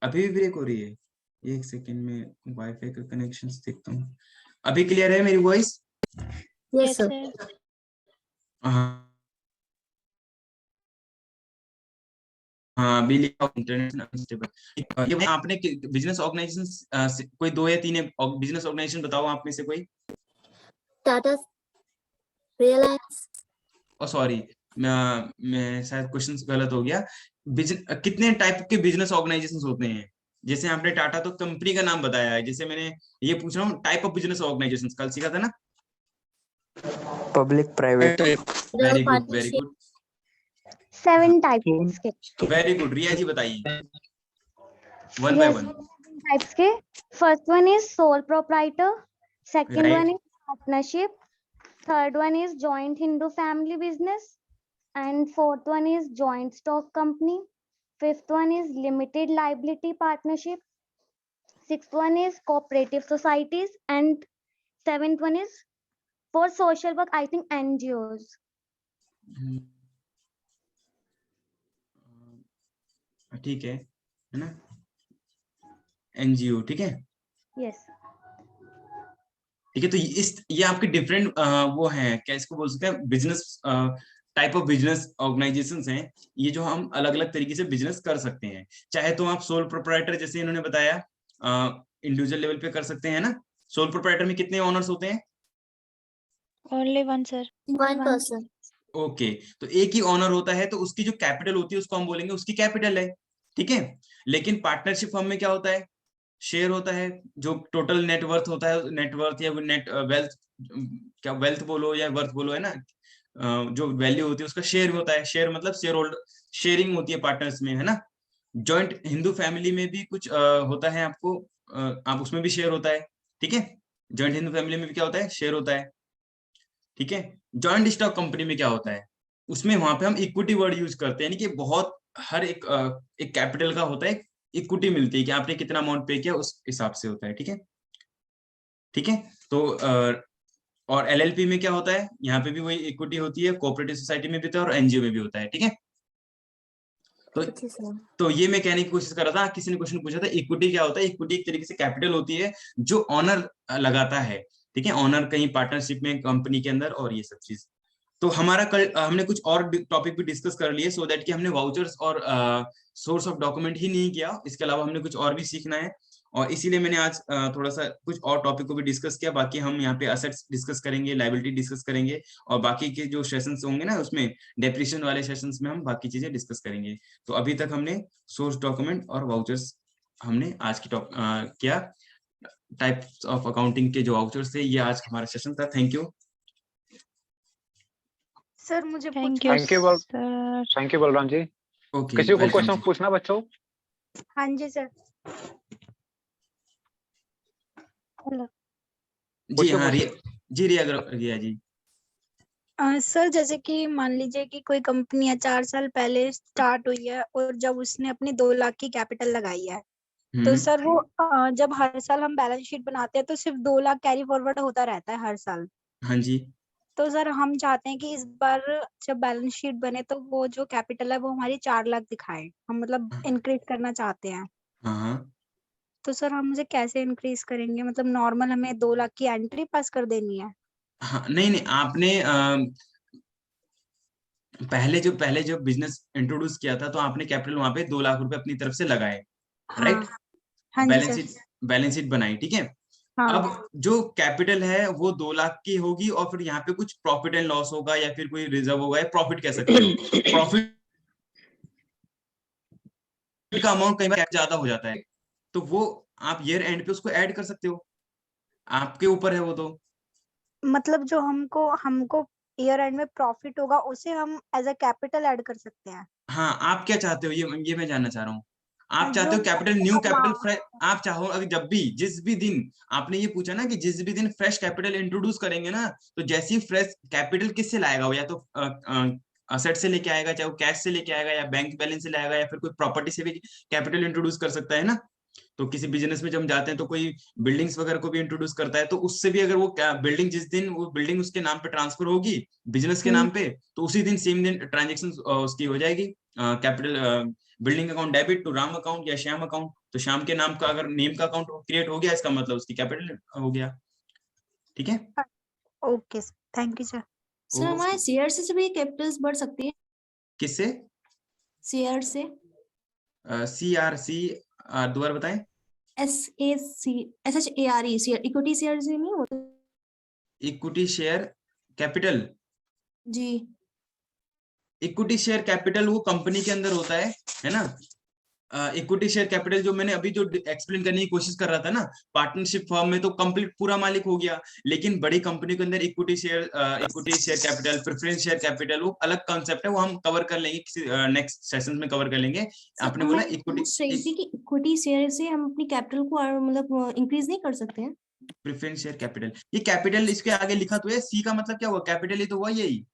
D: अभी भी ब्रेक हो रही है? एक सेकंड में वाईफाई का कनेक्शन देखता हूँ। अभी क्लियर है मेरी वॉइस?
E: Yes sir.
D: हाँ, अभी लिखा इंटरनेट अनस्टेबल। ये आपने बिजनेस ऑर्गेनाइजेशन कोई 2 या 3 बिजनेस ऑर्गेनाइजेशन बताओ आप में से कोई।
E: टाटा, रिलायंस।
D: ओ सॉरी, मैं शायद क्वेश्चन गलत हो गया। कितने टाइप के बिजनेस ऑर्गेनाइजेशंस होते हैं? जैसे आपने टाटा तो कंपनी का नाम बताया है, जैसे मैंने ये पूछ रहा हूँ टाइप ऑफ बिजनेस ऑर्गेनाइजेशंस, कल सीखा था ना,
F: public private.
D: Very good, very good.
K: 7 types के।
D: वेरी गुड, रिया जी बताइए वन बाय वन।
K: टाइप्स के, first one is sole proprietor, second one is partnership, third one is joint Hindu family business, and fourth one is joint stock company, fifth one is limited liability partnership, sixth one is cooperative societies, and seventh one is for social work, I think NGOs.
D: ठीक है ना, NGO, ठीक है।
K: Yes.
D: ठीक है, तो ये आपके डिफरेंट वो हैं, क्या इसको बोल सकते हैं, business type of business organisations हैं, ये जो हम अलग अलग तरीके से बिजनेस कर सकते हैं। चाहे तो आप सोल प्रोप्राइटर जैसे इन्होंने बताया इंडिविजुअल लेवल पे कर सकते हैं ना। सोल प्रोप्राइटर में कितने ओनर्स होते हैं?
J: Only 1 sir,
E: 1 person.
D: ओके, तो एक ही ओनर होता है, तो उसकी जो कैपिटल होती है उसको हम बोलेंगे उसकी कैपिटल है, ठीक है। लेकिन पार्टनरशिप फर्म में क्या होता है, शेयर होता है, जो टोटल नेटवर्थ होता है, नेटवर्थ या नेट वेल्थ, क्या वेल्थ बोलो या वर्थ बोलो, है ना, जो वैल्यू होती है उसका शेयर होता है। शेयर मतलब शेयर होल्डर, शेयरिंग होती है पार्टनर्स में, है ना। जॉइंट हिंदू फैमिली में भी कुछ होता है आपको, आप उसमें भी शेयर होता है, ठीक है। जॉइंट हिंदू फैमिली में भी क्या होता है, शेयर होता है, ठीक है। जॉइंट स्टॉक कंपनी में क्या होता है, उसमें वहां पे हम इक्विटी वर्ड यूज करते हैं, यानी कि बहुत हर एक कैपिटल का होता है, इक्विटी मिलती है कि आपने कितना अमाउंट पे किया उस हिसाब से होता है, ठीक है, ठीक है। तो और एलएलपी में क्या होता है, यहाँ पे भी वही इक्विटी होती है, कोऑपरेटिव सोसाइटी में भी होता है और एनजीओ में भी होता है, ठीक है। तो ये मैं कहने की कोशिश कर रहा था, किसी ने क्वेश्चन पूछा था इक्विटी क्या होता है। इक्विटी एक तरीके से कैपिटल होती है जो ऑनर लगाता है, ठीक है, ऑनर कहीं पार्टनरशिप में कंपनी के अंदर, और ये सब चीज। तो हमारा कल हमने कुछ और टॉपिक भी डिस्कस कर लिए, सो दैट कि हमने वाउचर्स और सोर्स ऑफ डॉक्यूमेंट ही नहीं किया, इसके अलावा हमने कुछ और भी सीखना है, और इसीलिए मैंने आज थोड़ा सा कुछ और टॉपिक को भी डिस्कस किया। बाकी हम यहाँ पे असेट्स डिस्कस करेंगे, लायबिलिटी डिस्कस करेंगे, और बाकी के जो सेशंस होंगे ना उसमें डेप्रिसिएशन वाले सेशंस में हम बाकी चीजें डिस्कस करेंगे। तो अभी तक हमने सोर्स डॉक्यूमेंट और वाउचर्स हमने आज की किया, टाइप्स ऑफ अकाउंटिंग के जो वाउचर्स थे, ये आज हमारा सेशन था। Thank you
C: sir. मुझे
J: thank you sir.
A: Thank you Balram ji.
D: Okay,
A: किसी को क्वेश्चन पूछना बच्चों?
C: हाँ जी सर। हेलो
D: जी हाँ, जी रिया जी।
C: सर जैसे कि मान लीजिए कि कोई कंपनी है 4 साल पहले स्टार्ट हुई है और जब उसने अपनी 2 लाख की कैपिटल लगाई है, तो सर वो जब हर साल हम बैलेंस शीट बनाते हैं तो सिर्फ 2 लाख कैरी फॉरवर्ड होता रहता है हर साल।
D: हाँ जी।
C: तो सर हम चाहते हैं कि इस बार जब बैलेंस शीट बने तो वो जो कैपिटल है वो हमारी 4 लाख दिखाए, हम मतलब इंक्रीज करना चाहते हैं।
D: हाँ।
C: तो सर हम मुझे कैसे इंक्रीज करेंगे? मतलब नॉर्मल हमें 2 लाख की एंट्री पास कर देनी है?
D: हाँ, नहीं आपने पहले जो बिजनेस इंट्रोड्यूस किया था तो आपने कैपिटल वहां पे 2 लाख रुपए अपनी तरफ से लगाए, राइट?
C: हाँ जी
D: बैलेंस शीट बनाई, ठीक है। अब जो कैपिटल है वो 2 लाख की होगी, और फिर यहाँ पे कुछ प्रॉफिट एंड लॉस होगा, या फिर कोई रिजर्व होगा, या प्रॉफिट कह सकते हो। प्रॉफिट का अमाउंट कई बार ज्यादा हो जाता है, तो वो आप ईयर एंड पे उसको ऐड कर सकते हो, आपके ऊपर है वो। तो
C: मतलब जो हमको ईयर एंड में प्रॉफिट होगा उसे हम एज अ कैपिटल ऐड कर सकते हैं?
D: हाँ, आप क्या चाहते हो ये मैं जानना चाह रहा हूँ। आप चाहते हो कैपिटल, न्यू कैपिटल, आप चाहो अगर जब भी जिस भी दिन आपने ये पूछा ना कि जिस भी दिन फ्रेश कैपिटल इंट्रोड्यूस करेंगे ना, तो जैसे ही फ्रेश कैपिटल किससे लाएगा वो, या तो असेट से लेके आएगा, चाहे वो कैश से लेके आएगा, या बैंक बैलेंस से लाएगा, या फिर कोई प्रॉपर्टी से भी कैपिटल इंट्रोड्यूस कर सकता है ना। तो किसी बिजनेस में जब हम जाते हैं तो कोई बिल्डिंग्स वगैरह को भी इंट्रोड्यूस करता है, तो उससे भी अगर वो बिल्डिंग जिस दिन वो बिल्डिंग उसके नाम पे ट्रांसफर होगी, बिजनेस के नाम पे, तो उसी दिन सेम दिन ट्रांजेक्शन उसकी हो जाएगी, capital building account debit to Ram account या श्याम अकाउंट। तो श्याम के नाम का अगर नेम का अकाउंट क्रिएट हो गया, इसका मतलब उसकी कैपिटल हो गया, ठीक है।
C: Okay thank you sir.
H: Sir हमारे शेयर से भी कैपिटल्स बढ़ सकती है?
D: किससे?
H: शेयर से।
D: CRC दोबारा बताएं।
H: SHARE शेयर, इक्विटी शेयर से नहीं होता?
D: Equity share capital
H: G.
D: Equity share capital वो कंपनी के अंदर होता है ना। इक्विटी शेयर कैपिटल जो मैंने अभी जो एक्सप्लेन करने की कोशिश कर रहा था ना, पार्टनरशिप फर्म में तो कंप्लीट पूरा मालिक हो गया, लेकिन बड़ी कंपनी के अंदर equity share capital, preference share capital वो अलग कॉन्सेप्ट है, वो हम कवर कर लेंगे किसी नेक्स्ट सेशन में कवर कर लेंगे। आपने बोला
H: इक्विटी शेयर से हम अपनी कैपिटल को मतलब इंक्रीज नहीं कर सकते हैं?
D: प्रेफरेंस शेयर कैपिटल, ये कैपिटल इसके आगे लिखा तो है, सी का मतलब क्या हुआ, कैपिटल ही तो हुआ यही।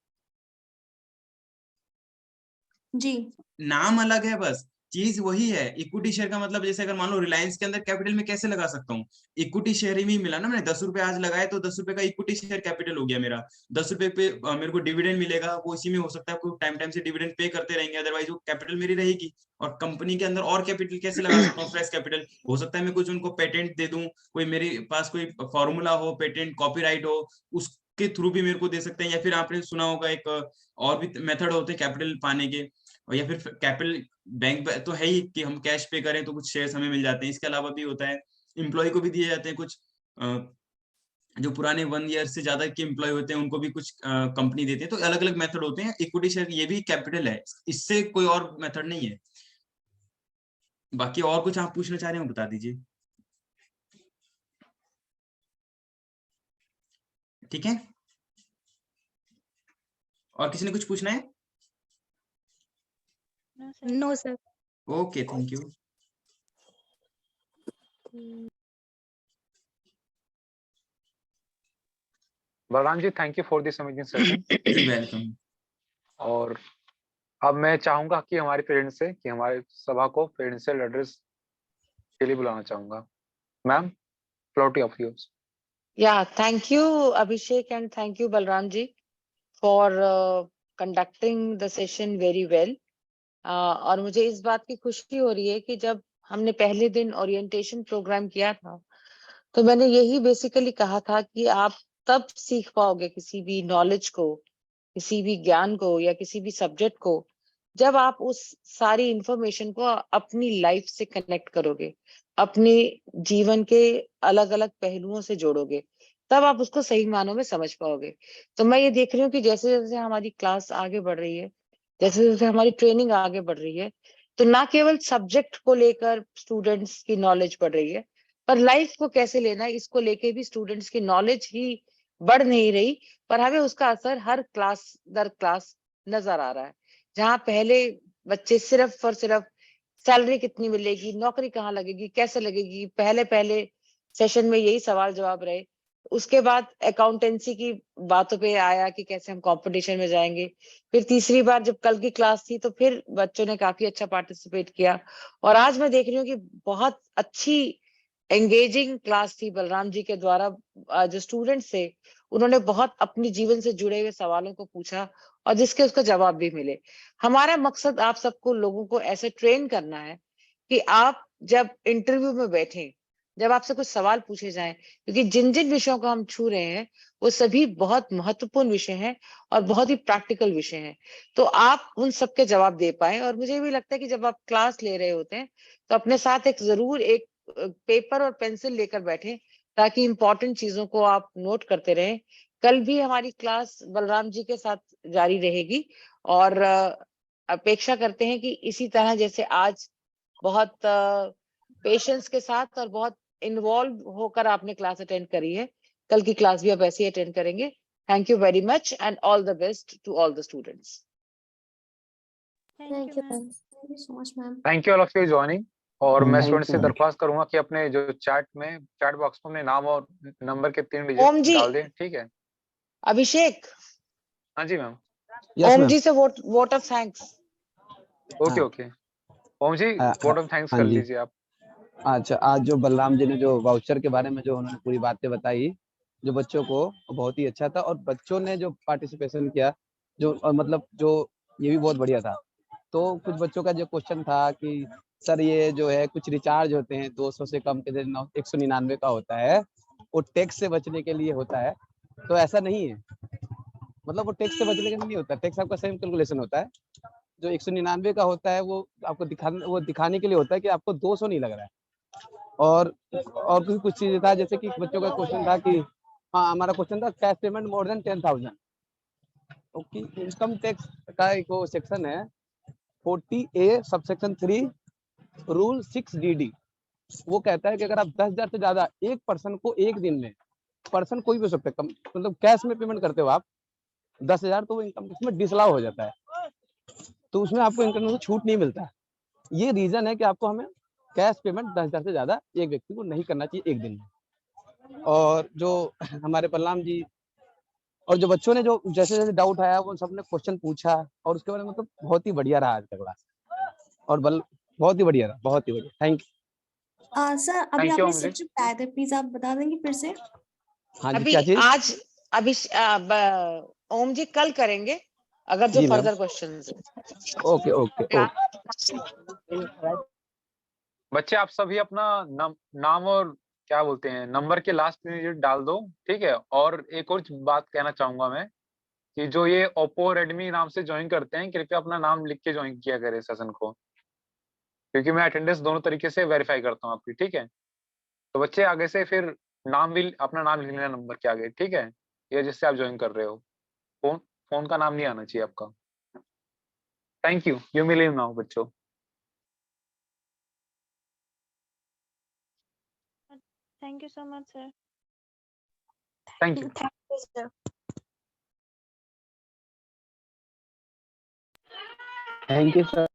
H: जी,
D: नाम अलग है, बस चीज वही है। इक्विटी शेयर का मतलब जैसे अगर मान लो रिलायंस के अंदर कैपिटल में कैसे लगा सकता हूँ, इक्विटी शेयर ही मिला ना, मैंने 10 रुपए आज लगाए तो 10 रुपए का इक्विटी शेयर कैपिटल हो गया मेरा। 10 रुपए पे मेरे को डिविडेंड मिलेगा, वो इसी में हो सकता है टाइम टाइम से डिविडेंड पे करते रहेंगे, अदरवाइज वो कैपिटल मेरी रहेगी। और कंपनी के अंदर और कैपिटल कैसे लगा सकता हूँ, फ्रेश कैपिटल हो सकता है मैं कुछ उनको पेटेंट दे दूं, कोई मेरे पास कोई फॉर्मूला हो, पेटेंट कॉपीराइट हो, उसके थ्रू भी मेरे को दे सकते हैं। या फिर आपने सुना होगा एक और भी मेथड होते हैं कैपिटल पाने के, और या फिर कैपिटल बैंक तो है ही कि हम कैश पे करें तो कुछ शेयर्स हमें मिल जाते हैं। इसके अलावा भी होता है एम्प्लॉय को भी दिए जाते हैं कुछ, जो पुराने 1 ईयर से ज्यादा के एम्प्लॉय होते हैं उनको भी कुछ कंपनी देते हैं। तो अलग अलग मेथड होते हैं। इक्विटी शेयर ये भी कैपिटल है, इससे कोई और मेथड नहीं है। बाकी और कुछ आप पूछना चाह रहे हो बता दीजिए, ठीक है। और किसी ने कुछ पूछना है?
C: No sir.
D: Okay, thank you.
A: Balram ji, thank you for this amazing session.
D: Welcome.
A: और अब मैं चाहूंगा कि हमारे पेरेंट्स से कि हमारे सभा को पेरेंशियल एड्रेस के लिए बुलाना चाहूंगा। Ma'am, floor to yours.
L: Yeah, thank you, Abhishek, and thank you, Balram ji, for conducting the session very well. और मुझे इस बात की खुशी हो रही है कि जब हमने पहले दिन ओरिएंटेशन प्रोग्राम किया था, तो मैंने यही बेसिकली कहा था कि आप तब सीख पाओगे किसी भी नॉलेज को, किसी भी ज्ञान को या किसी भी सब्जेक्ट को, जब आप उस सारी इंफॉर्मेशन को अपनी लाइफ से कनेक्ट करोगे, अपने जीवन के अलग अलग पहलुओं से जोड़ोगे, तब आप उसको सही मानों में समझ पाओगे। तो मैं ये देख रही हूँ कि जैसे जैसे हमारी क्लास आगे बढ़ रही है, जैसे जैसे हमारी ट्रेनिंग आगे बढ़ रही है, तो ना केवल सब्जेक्ट को लेकर स्टूडेंट्स की नॉलेज बढ़ रही है, पर लाइफ को कैसे लेना है इसको लेके भी स्टूडेंट्स की नॉलेज ही बढ़ नहीं रही, पर हमें उसका असर हर क्लास दर क्लास नजर आ रहा है। जहाँ पहले बच्चे सिर्फ और सिर्फ सैलरी कितनी मिलेगी, नौकरी कहाँ लगेगी, कैसे लगेगी, पहले पहले सेशन में यही सवाल जवाब रहे। उसके बाद अकाउंटेंसी की बातों पे आया कि कैसे हम कंपटीशन में जाएंगे। फिर तीसरी बार जब कल की क्लास थी तो फिर बच्चों ने काफी अच्छा पार्टिसिपेट किया, और आज मैं देख रही हूँ कि बहुत अच्छी एंगेजिंग क्लास थी बलराम जी के द्वारा। जो स्टूडेंट्स थे उन्होंने बहुत अपने जीवन से जुड़े हुए सवालों को पूछा और जिसके उसका जवाब भी मिले। हमारा मकसद आप सबको लोगों को ऐसे ट्रेन करना है कि आप जब इंटरव्यू में बैठे, जब आपसे कुछ सवाल पूछे जाएं, क्योंकि जिन जिन विषयों को हम छू रहे हैं वो सभी बहुत महत्वपूर्ण विषय हैं और बहुत ही प्रैक्टिकल विषय हैं, तो आप उन सबके जवाब दे पाए। और मुझे भी लगता है कि जब आप क्लास ले रहे होते हैं तो अपने साथ एक जरूर एक पेपर और पेंसिल लेकर बैठे, ताकि इंपॉर्टेंट चीजों को आप नोट करते रहें। कल भी हमारी क्लास बलराम जी के साथ जारी रहेगी, और अपेक्षा करते हैं कि इसी तरह जैसे आज बहुत पेशेंस के साथ और बहुत इन्वॉल्व होकर आपने क्लास अटेंड करी है, कल की क्लास भी आप ऐसे ही अटेंड करेंगे। Thank you very much and all the best to all the students.
H: Thank you ma'am, thank you so much ma'am.
A: Thank you all of you joining. और मैं
F: Thank
A: स्टूडेंट से
F: you.
A: दरख्वास्त करूंगा कि अपने जो चैट बॉक्स में अपने नाम और नंबर के 3
L: ओम
A: डिजिट
L: जी,
A: डाल दें, ठीक है?
L: अभिषेक,
A: हाँ जी मैम।
F: Yes,
L: ओम
F: ma'am.
L: जी से वोट ऑफ थैंक्स।
A: ओके
F: हाँ
A: ओके, ओम जी
F: हाँ
A: वोट ऑफ थैंक्स
F: हाँ
A: कर
F: जी।
A: लीजिए आप।
F: अच्छा, आज जो बलराम जी ने जो वाउचर के बारे में जो उन्होंने पूरी बातें बताई जो बच्चों को, बहुत ही अच्छा था। और बच्चों ने जो पार्टिसिपेशन किया, जो मतलब जो ये भी बहुत बढ़िया था। तो कुछ बच्चों का जो क्वेश्चन था कि सर ये जो है कुछ रिचार्ज होते हैं 200 से कम के 199 का होता है, वो टैक्स से बचने के लिए होता है। तो ऐसा नहीं है, मतलब वो टैक्स से बचने के लिए नहीं होता, टैक्स आपका सेम कैलकुलेशन होता है। जो 199 का होता है वो आपको दिखाने के लिए होता है कि आपको 200 नहीं लग रहा है। और भी कुछ चीजें था, जैसे कि बच्चों का क्वेश्चन था कि हाँ, हमारा क्वेश्चन था cash payment more than 10,000। Okay, income tax का एक वो सेक्शन है 40A सबसेक्शन 3 रूल 6DD। वो कहता है कि अगर आप 10,000 से ज्यादा एक पर्सन को एक दिन में, पर्सन कोई भी हो सकता है, मतलब कैश में पेमेंट करते हो आप 10,000, तो वो इनकम टैक्स में डिसअलाउ हो जाता है। तो उसमें आपको इनकम टैक्स में छूट नहीं मिलता है। ये रीजन है कि आपको हमें कैश पेमेंट 10,000 से ज्यादा एक व्यक्ति को नहीं करना चाहिए एक दिन में। और जो हमारे बलराम जी और जो बच्चों ने जो जैसे जैसे डाउट आया वो सबने क्वेश्चन पूछा, और उसके बारे में मतलब बहुत ही बढ़िया रहा आज का क्लास। और बहुत ही बढ़िया रहा, बहुत ही बढ़िया। Thank you.
H: सर अभी
A: थैंक यू
H: आपने
A: ओम जी।
H: सब्जेक्ट बताए थे, प्लीज आप बता देंगे फिर से।
F: हाँ जी,
L: अभी
F: क्या चीज?
L: आज अभी ओम जी कल करेंगे अगर जो
F: जी मैम।
L: फर्दर क्वेश्चंस है।
F: Okay okay okay.
A: बच्चे आप सभी अपना नाम और क्या बोलते हैं नंबर के लास्ट 3 डिजिट डाल दो, ठीक है? और एक और बात कहना चाहूंगा मैं कि जो ये ओप्पो रेडमी नाम से ज्वाइन करते हैं, कृपया अपना नाम लिख के ज्वाइन किया करें सेशन को, क्योंकि मैं अटेंडेंस दोनों तरीके से वेरीफाई करता हूँ आपकी, ठीक है? तो बच्चे आगे से फिर नाम भी अपना नाम लिख लेना नंबर के आगे, ठीक है? ये जिससे आप ज्वाइन कर रहे हो, फोन का नाम नहीं आना चाहिए आपका। Thank you may leave now बच्चों।
J: Thank you so much sir.
A: Thank you.
F: Thank you sir.